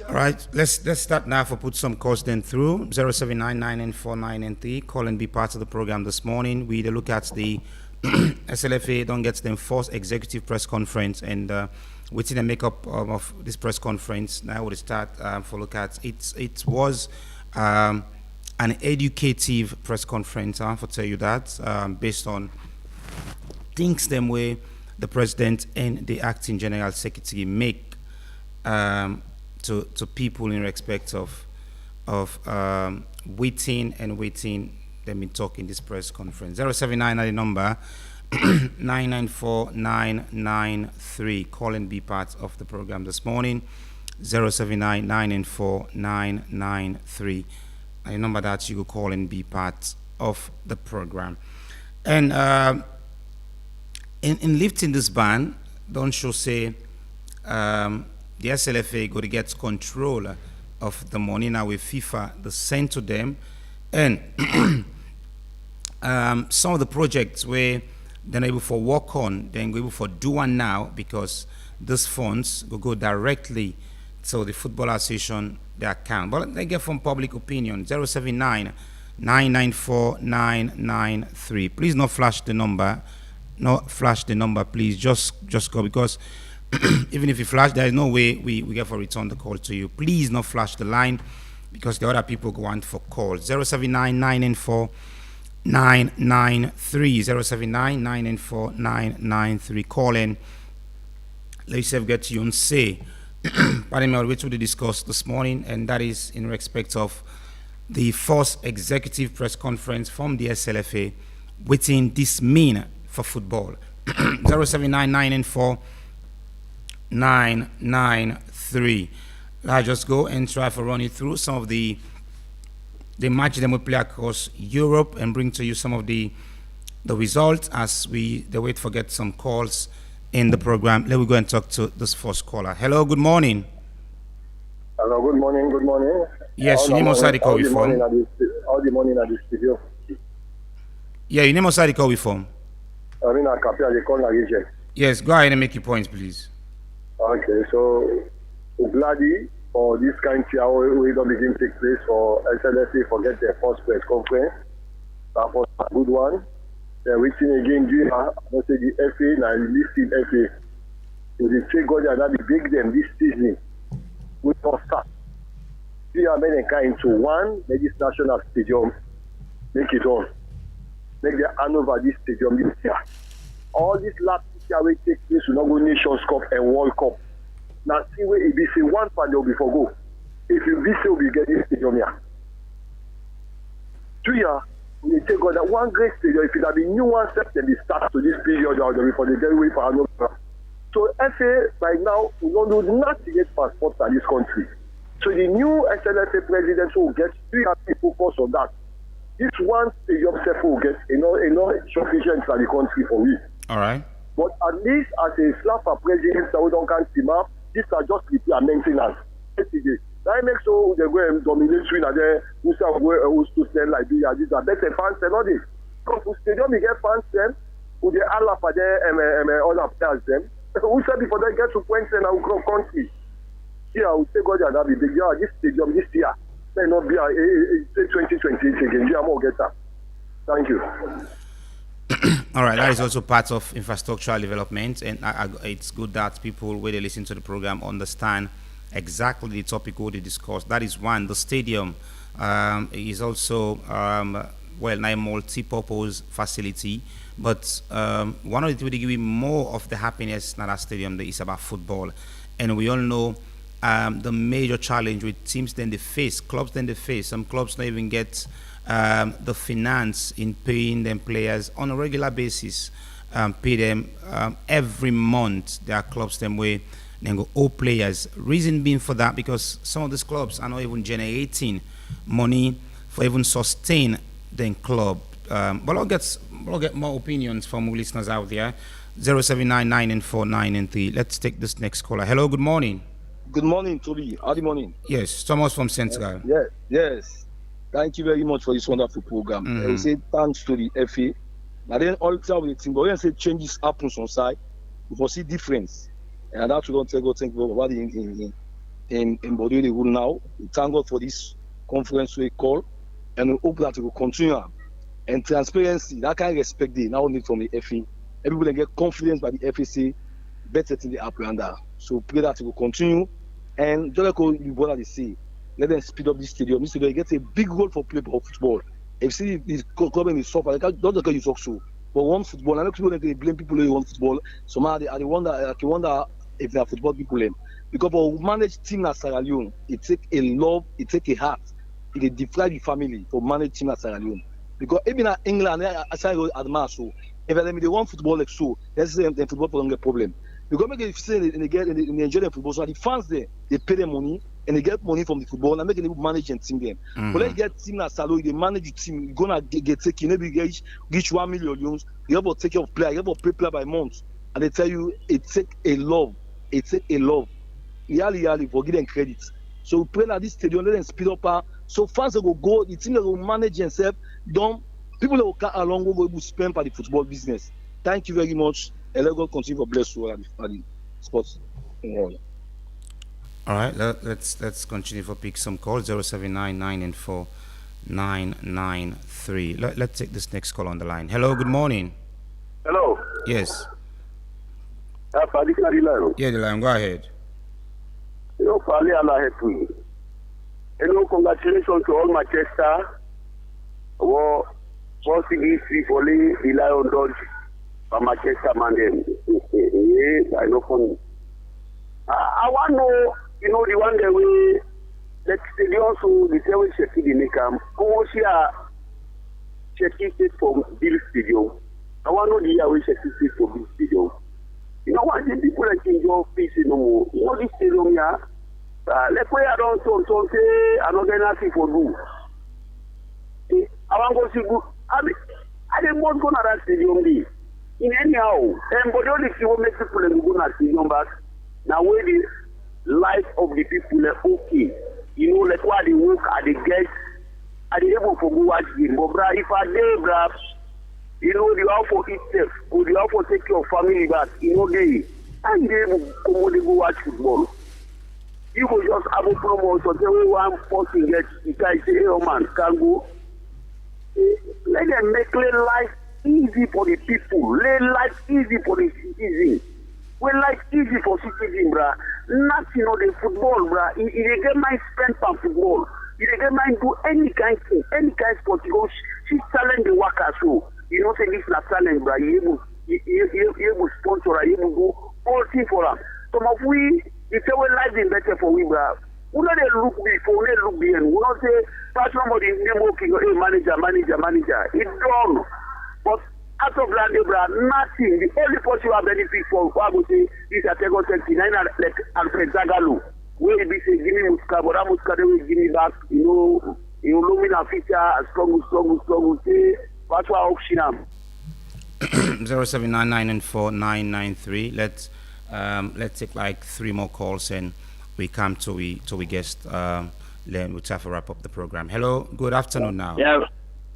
All right, let's start now for put some calls then through 07999493. Call and be part of the program this morning. We look at the SLFA don't get them first executive press conference, and within the makeup of this press conference, now we'll start for look at it was an educative press conference. I for tell you that based on things them way the president and the acting general secretary make to people in respect of waiting them in talk in this press conference. 079 the number 994-993. Call and be part of the program this morning. 079-994-993. A number that you will call and be part of the program. And in lifting this ban, don't show say the SLFA go to get control of the money now with FIFA, the send to them, and some of the projects where they're able for work on, then go able for do one now because these funds will go directly to the Football Association their account. But they get from public opinion 079-994-993. Please not flash the number. Not flash the number, please. Just go because even if you flash, there is no way we get for return the call to you. Please not flash the line because the other people go on for calls. 079-994-993. 079-994-993. Call in. Let's get you and say, pardon me, I'll wait to discuss this morning, and that is in respect of the first executive press conference from the SLFA within this mean for football. 079-994-993. Let's just go and try to run you through some of the match that we play across Europe and bring to you some of the results as they wait for get some calls in the program. Let me go and talk to this first caller. Hello, good morning. Hello, good morning. Yes, you name outside the call we from. All the morning at the studio. Yeah, you name outside the call we from. I mean, I copy the call region. Yes, go ahead and make your points, please. Okay, so Glady for this kind of hour we don't begin take place for SLFA forget their first press conference. That was a good one. Then we seen again I say the FA now listed FA. So the take God and that big them this season. We don't start. We are many kind into one, make this national stadium, make it on. Make the Hanover this stadium this year. All this last year will take place will not go Nations Cup and World Cup. Now see where it be say one part they'll be for go. If you be so we get this stadium here. 2 years, we take on that one great stadium. If it had been new one step, then they start to this period or before they get away for Hanover. So FA right now we don't do not to get passports in this country. So the new SLFA president will get 3 people focus on that. This one stadium self will get sufficient for the country for we. All right. But at least as a slap for president, so we don't can't team up. These are just repair maintenance. That makes so they go and dominate swing and then who's to sell like this. These are better fans and all this. come to stadium, you get fans them, who they all for their other players them. Who said before they get to points and our country? Yeah, I would say God that be big. Yeah, this stadium this year may not be a 2028 again. Yeah, more get that. Thank you. All right, that is also part of infrastructural development, and it's good that people, when they listen to the program, understand exactly the topic what they discuss. That is one. The stadium is also now a multi-purpose facility, but one of the things they give me more of the happiness in that stadium is about football, and we all know the major challenge with teams then they face, clubs then they face. Some clubs don't even get the finance in paying them players on a regular basis, pay them every month. There are clubs them way then go owe players. Reason being for that because some of these clubs are not even generating money for even sustain the club. But I'll get more opinions from listeners out there. 0799 Let's take this next caller. Hello, good morning. Good morning, Toby. Good morning. Yes, Thomas from Central. Yes. Thank you very much for this wonderful program. I will say thanks to the FA. And then all the time with the team, but when I say changes happens on side, we will see difference. And that's what we don't thank God about in Bordeaux the rule now. We thank God for this conference we call, and we hope that it will continue. And transparency, that kind of respect they now need from the FA. Everybody get confidence by the FAC, better in the up and down. So pray that it will continue. And just like you brother they say, let them speed up this stadium. This stadium gets a big role for play of football. If you see this club in the suffer, don't look you talk so. But one football, I know people they blame people who want football. So man, I wonder if they are football people them. Because for manage team at Sierra Leone, it take a love, it take a heart, it defy the family for manage team at Sierra Leone. Because even in England, I say admire so. If they want football like so, let's say the football don't get problem. Because if you see in the Nigerian football, so the fans there, they pay them money and they get money from the football and make them manage and team them. But let's get team at Sierra Leone, they manage the team, you're gonna get taken, maybe reach 1 million euros, you have to take care of player, you have to pay player by month. And they tell you it take a love. Really, for give them credit. So we pray that this stadium let them speed up. So fans will go, the team will manage themselves. People will come along will go spend for the football business. Thank you very much. And let God continue to bless you at the sports. All right, let's continue for pick some calls 0799 Let's take this next call on the line. Hello, good morning. Hello. Yes. Yeah, the line. Go ahead. Fali Allah help me. Congratulations to all Manchester. First history for the Lion Dodge for Manchester man. I know funny. I want to know, the one that we let the also the tell we check the Nikam. Who share checking it from Bill Stadium. I want to know the year we check it from Bill Stadium. What the people that change your face no more. This stadium here. Let's play around some say another nothing for do. I want to go see good. I didn't want to go to that stadium. In anyhow, but the only thing will make people go to that stadium back. Now, where the life of the people are okay. Like what they work at the guests, are they able to go watch game? But if I dare, they have for itself, or they have for take your family back, they and they able to go watch football. You go just have a promo, so tell me one person gets, the guy say, oh man, can go. Let them make life easy for the people. Let life easy for the citizens. When life easy for citizens, bruh, nothing on the football, bruh. If they get my spend on football, if they get mind do any kind of thing, any kind of sport, you go, she's selling the worker, so. Say this is not talent, bruh. You able sponsor, you able do all things for them. Some of we, if they were life is better for we, bruh. We don't look before, we look behind. We don't say, pass somebody, name working, hey, manager. It's done. But out of land, bruh, nothing. The only person who have benefit for, I would say, is a Tego 29, like Alfred Zagalo. Where he say, give me Muska, but that Muska, they will give me back, Lumina feature, strong, say, what's our option? 0799 Let's take like 3 more calls and we come to we guest. Then we'll have to wrap up the program. Hello, good afternoon now. Yeah,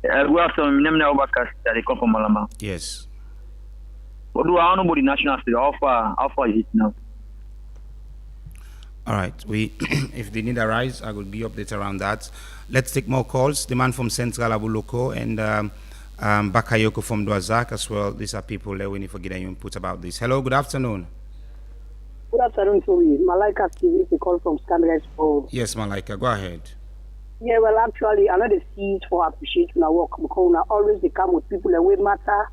Good afternoon. My name is Abubakar. I come from Malama. Yes. What do I know about the national stage? How far is it now? All right. We, if the need arise, I will give updates around that. Let's take more calls. The man from Central Abuloko and Bakayoko from Dwazak as well. These are people that we need to get your input about this. Hello. Good afternoon. Good afternoon to you. Malika Stevie, a call from Scandal Expo. Yes, Malika. Go ahead. Yeah, well, actually, I know the seeds for appreciating our work because now always they come with people that will matter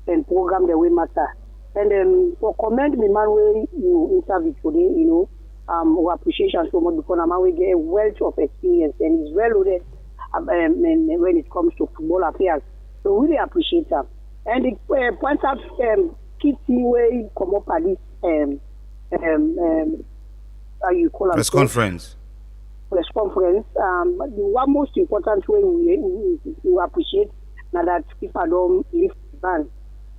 and program that will matter. And then for comment the man where you interview today, our appreciation so much because now we get a wealth of experience and it's well loaded when it comes to football affairs. So really appreciate that. And it points out key thing where you come up at this how you call press conference. Press conference. The one most important way we appreciate now that if I don't lift the ban,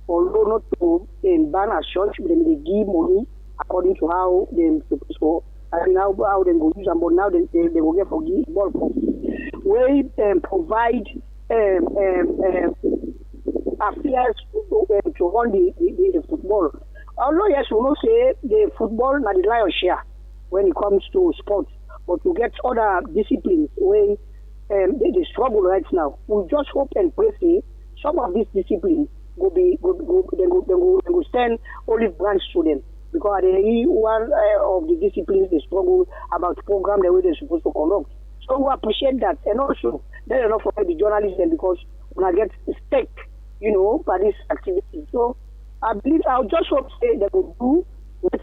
although not to ban as such, but they give money according to how they supposed to. I think how they go use them, but now they will get for give ball for. We provide affairs to run the football. Although yes, we will say the football not the lion's share when it comes to sports. But to get other disciplines where they struggle right now, we just hope and pray say some of these disciplines go send olive branch to them because they one of the disciplines they struggle about program the way they're supposed to conduct. So we appreciate that, and also then enough for the journalists because when I get stake, by this activity. So I believe I'll just hope say they will do what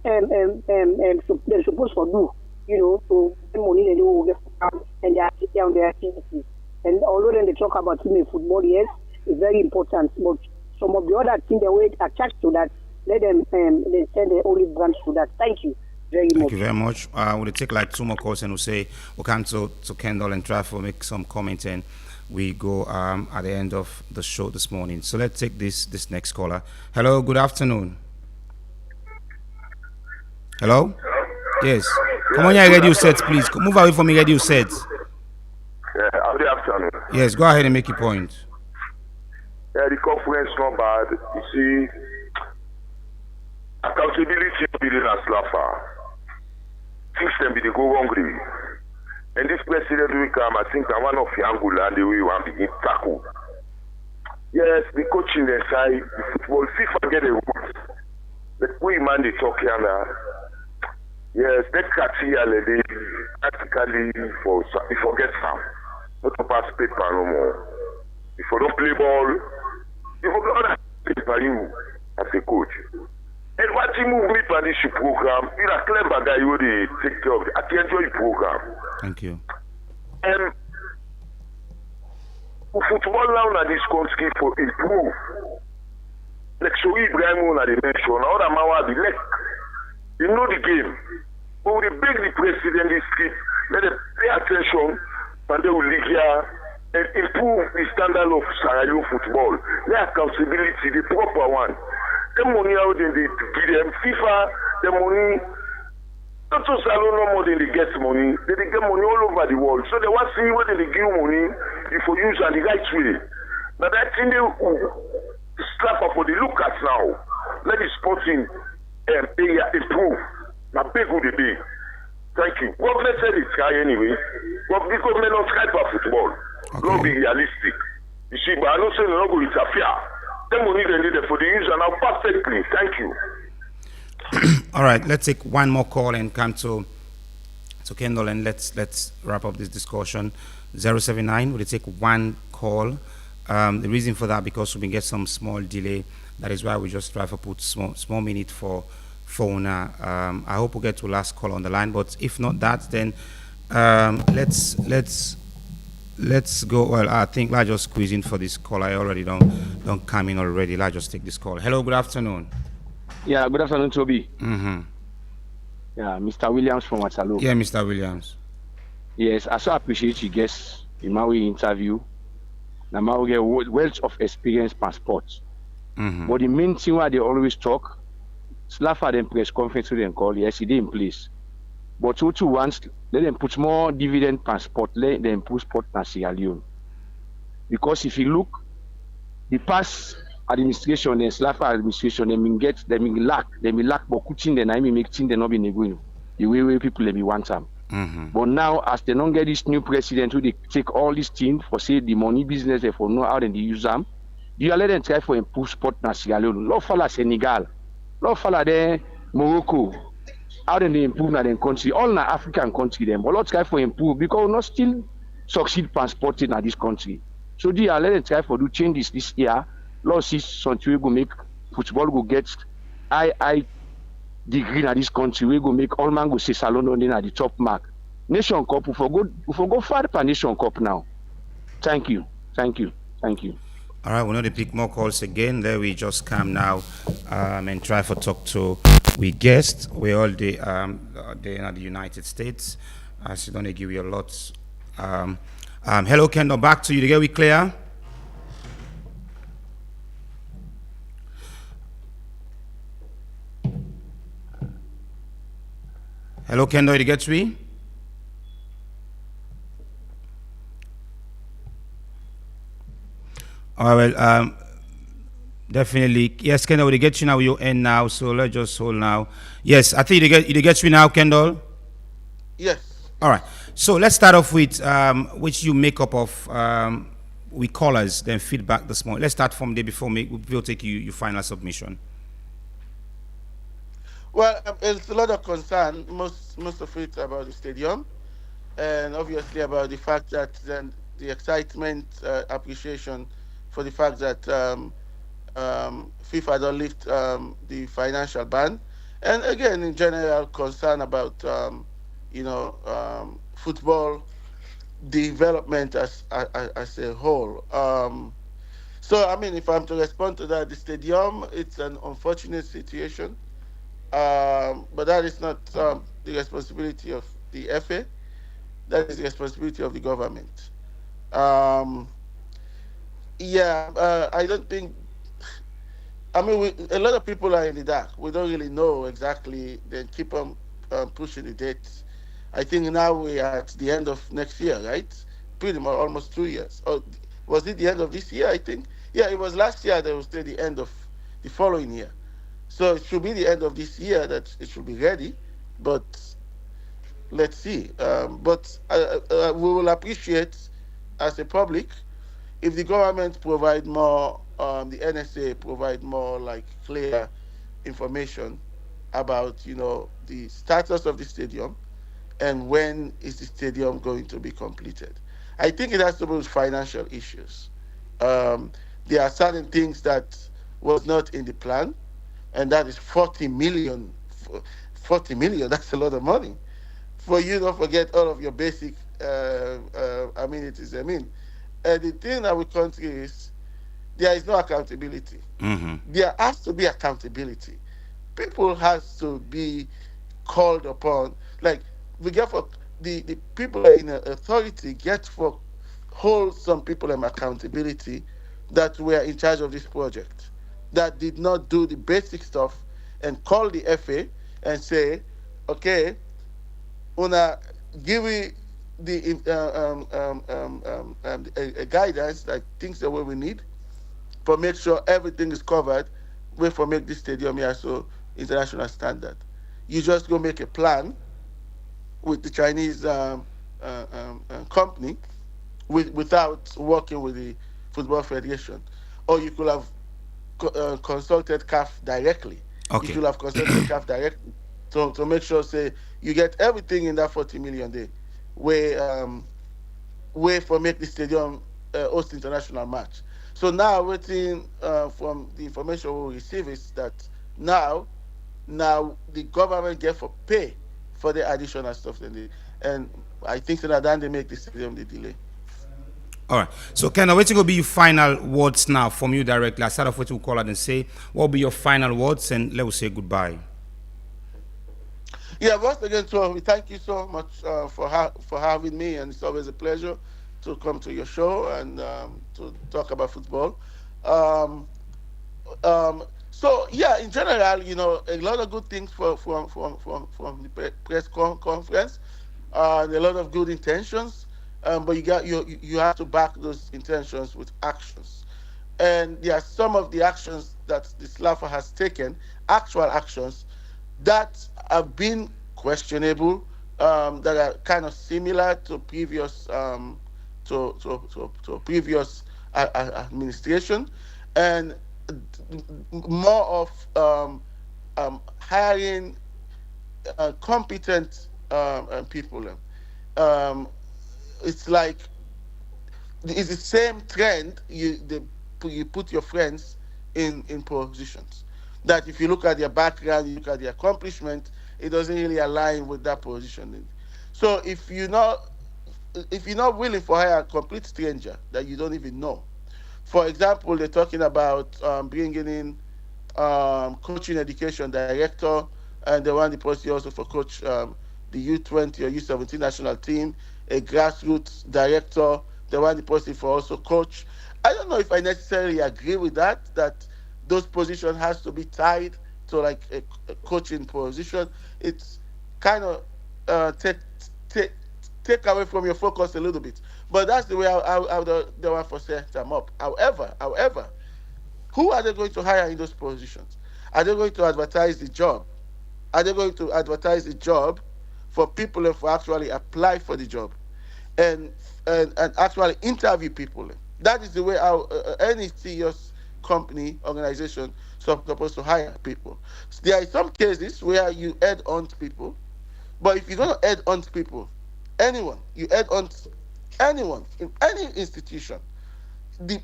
they're supposed to do. To get money and they will get and they are down their activities. And although then they talk about female football, yes, it's very important. But some of the other things that were attached to that, let them they send the olive branch to that. Thank you very much. Thank you very much. We'll take like 2 more calls and we'll come to Kendall and try to make some comment and we go at the end of the show this morning. So let's take this next caller. Hello, good afternoon. Hello? Yes. Come on, your radio set, please. Move away from your radio set. Yeah, good afternoon. Yes, go ahead and make your point. Yeah, the conference not bad. You see, accountability building as Slafa. System be the go hungry. And this president will come, I think, one of the angle and the way we want to begin tackle. Yes, the coaching the side, the football, FIFA get a rules. But we man the talk here. Yes, that Katia lady practically for get some. Not to pass paper no more. If you don't play ball, you forget paper you as a coach. And what you move me for this program, you're a clever guy you will take care of it. I can enjoy the program. Thank you. And football now in this country for improve. Like so Ibrahim on the mention, now that Mawa be like you know the game. But we beg the president this script, let them pay attention and they will live here and improve the standard of Sierra Leone football. The accountability, the proper one. The money out there they give them FIFA, the money not so salon no more than they get money. They get money all over the world. So they want to see whether they give money if you use it the right way. Now that thing they slap up for the look at now. Let the sporting area improve. Now big would it be. Thank you. Government said it's high anyway. But the government not try for football. Okay. Don't be realistic. You see, but I don't say they're not going to interfere. Them money they need for the user now perfectly. Thank you. All right, let's take one more call and come to Kendall and let's wrap up this discussion. 079, we'll take one call. The reason for that because we can get some small delay. That is why we just try to put small minute for phone. I hope we get to last call on the line, but if not that, then let's go. Well, I think I just squeeze in for this call. I already don't come in already. I just take this call. Hello, good afternoon. Yeah, good afternoon, Toby. Mm-hmm. Yeah, Mr. Williams from Waterloo. Yeah, Mr. Williams. Yes, I so appreciate you guys in my interview. Now, my get wealth of experience passport. Mm-hmm. But the main thing why they always talk, Slafa them press conference they call, yes, it in place. But 221, let them put more dividend passport, let them put sport in Sierra Leone. Because if you look, the past administration, the Slapper administration, they may lack but kuchin the naimi make thing they not be negotiable. The way people they be want them. But now, as they don't get this new president who they take all these things for say the money business, they for know how they use them, you let them try for improve sport na Sierra Leone. Lot follow Senegal, lot follow there Morocco. How they improve na them country, all na African country them, but lot try for improve because we not still succeed transporting na this country. So they let them try for do changes this year. Lot see something we go make football go get high degree in this country, we go make all man go say Salon on at the top mark. Nation Cup, we for go far for Nation Cup now. Thank you. All right, we're going to pick more calls again. There we just come now and try for talk to we guests. We're all the in the United States. So don't give you a lot. Hello, Kendall, back to you. To get we clear? Hello, Kendall, you get me? All right, definitely. Yes, Kendall, we get you now. You end now, so let's just hold now. Yes, I think you get me now, Kendall. Yes. All right. So let's start off with which you make up of we callers, then feedback this morning. Let's start from there before we'll take your final submission. Well, it's a lot of concern, most of it about the stadium, and obviously about the fact that then the excitement, appreciation for the fact that FIFA don't lift the financial ban, and again, in general, concern about football development as a whole. So, I mean, if I'm to respond to that, the stadium, it's an unfortunate situation. But that is not the responsibility of the FA. That is the responsibility of the government. I don't think. I mean, a lot of people are in the dark. We don't really know exactly. They keep on pushing the dates. I think now we are at the end of next year, right? Pretty much almost 2 years. Or was it the end of this year? I think. Yeah, it was last year that was still the end of the following year. So it should be the end of this year that it should be ready, but let's see. But we will appreciate, as a public, if the government provide more, the NSA provide more like clear information about the status of the stadium and when is the stadium going to be completed. I think it has to do with financial issues. There are certain things that was not in the plan. And that is 40 million. 40 million, that's a lot of money. For you don't forget all of your basic amenities. The thing that we country is there is no accountability. There has to be accountability. People has to be called upon. Like we get for the people in authority get for hold some people in accountability that were in charge of this project, that did not do the basic stuff and call the FA and say, okay, una give me the guidance, like things the way we need, for make sure everything is covered, wait for make this stadium here so international standard. You just go make a plan with the Chinese company without working with the Football Federation. Or you could have consulted CAF directly. Okay. You should have consulted CAF directly to make sure, say, you get everything in that 40 million day, where for make the stadium host international match. So now, waiting from the information we receive is that now the government get for pay for the additional stuff, and I think that then they make the stadium the delay. All right. So, Ken, what's going to be your final words now from you directly? I start off what you call it and say, what will be your final words, and let's say goodbye. Yeah, once again, so we thank you so much for having me, and it's always a pleasure to come to your show and to talk about football. So yeah, in general, a lot of good things from the press conference, and a lot of good intentions. but you have to back those intentions with actions. And there are some of the actions that the SLAFA has taken, actual actions, that have been questionable, that are kind of similar to previous to previous administration, and more of hiring competent people. It's like it's the same trend. You put your friends in positions that if you look at their background, you look at their accomplishment, it doesn't really align with that position. So if you're not willing to hire a complete stranger that you don't even know, for example, they're talking about bringing in coaching education director, and they want the policy also for coach the U20 or U17 national team, a grassroots director. They want the policy for also coach. I don't know if I necessarily agree with that those positions has to be tied to like a coaching position. It's kind of take away from your focus a little bit. But that's the way I they want to set them up. However, who are they going to hire in those positions? Are they going to advertise the job? Are they going to advertise the job for people who actually apply for the job and actually interview people? That is the way any serious company, organization supposed to hire people. So there are some cases where you add on people, but if you're going to add on people, you add on anyone in any institution, that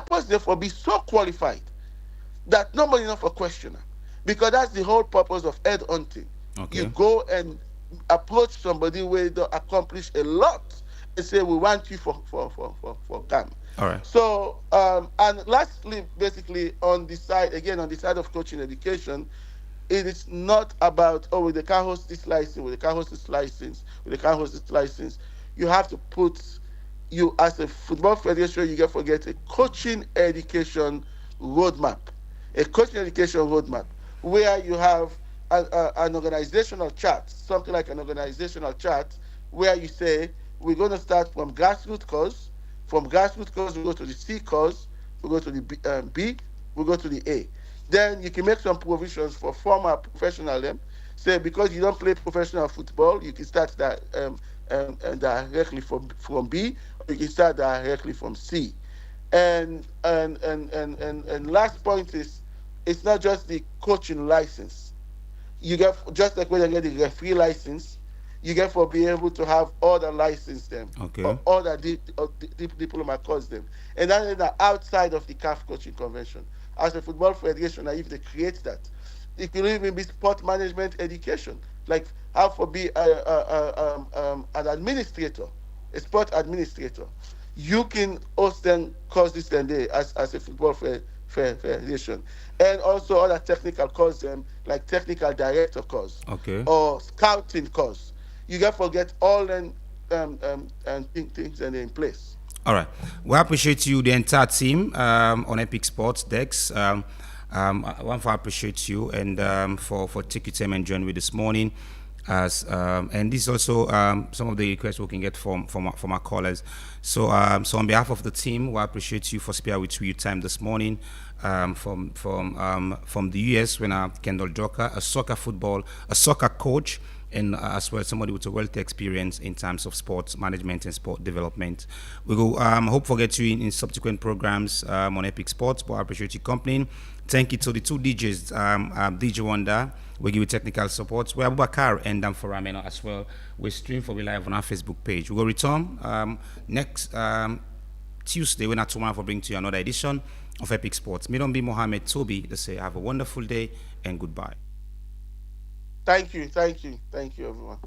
person therefore be so qualified that nobody enough for questioner, because that's the whole purpose of head hunting. Okay. You go and approach somebody where they accomplish a lot and say, we want you for camp. All right. So and lastly, basically on the side of coaching education, it is not about, we can't host this license, we can't host this license, we can't host this license. You have to put, you as a football federation, you can't forget a coaching education roadmap. A coaching education roadmap where you have an organizational chart, something like an organizational chart, where you say, we're going to start from grassroots cause. From grassroots cause, we go to the C cause, we go to the B, we go to the A. Then you can make some provisions for former professional. Say, because you don't play professional football, you can start that directly from B, or you can start directly from C. And last point is, it's not just the coaching license. You get, just like when you get the referee license, you get for be able to have all the license them, okay, all the diploma course them, and then they're outside of the CAF coaching convention. As a football federation, if they create that, it can even be sport management education, like how to be an administrator, a sport administrator. You can host them courses then as a football federation, and also other technical courses like technical director course, okay, or scouting course. You can't forget all them things and they're in place. All right. We appreciate you, the entire team on Epic Sports, Dex. I want to appreciate you and for taking time and joining me this morning. And this is also some of the requests we can get from our callers. So on behalf of the team, we appreciate you for sparing with your time this morning. From the US, when Kendall Joker, a soccer coach, and as well somebody with a wealth experience in terms of sports management and sport development. We will hope to get you in subsequent programs on Epic Sports, but I appreciate you company. Thank you to the two DJs, DJ Wonder, we give you technical support. We have Abubakar and Forameno as well. We stream for live on our Facebook page. We will return next Tuesday, when tomorrow for bring to you another edition of Epic Sports. Me don't be Mohammed Toby. They say have a wonderful day and goodbye. Thank you, everyone.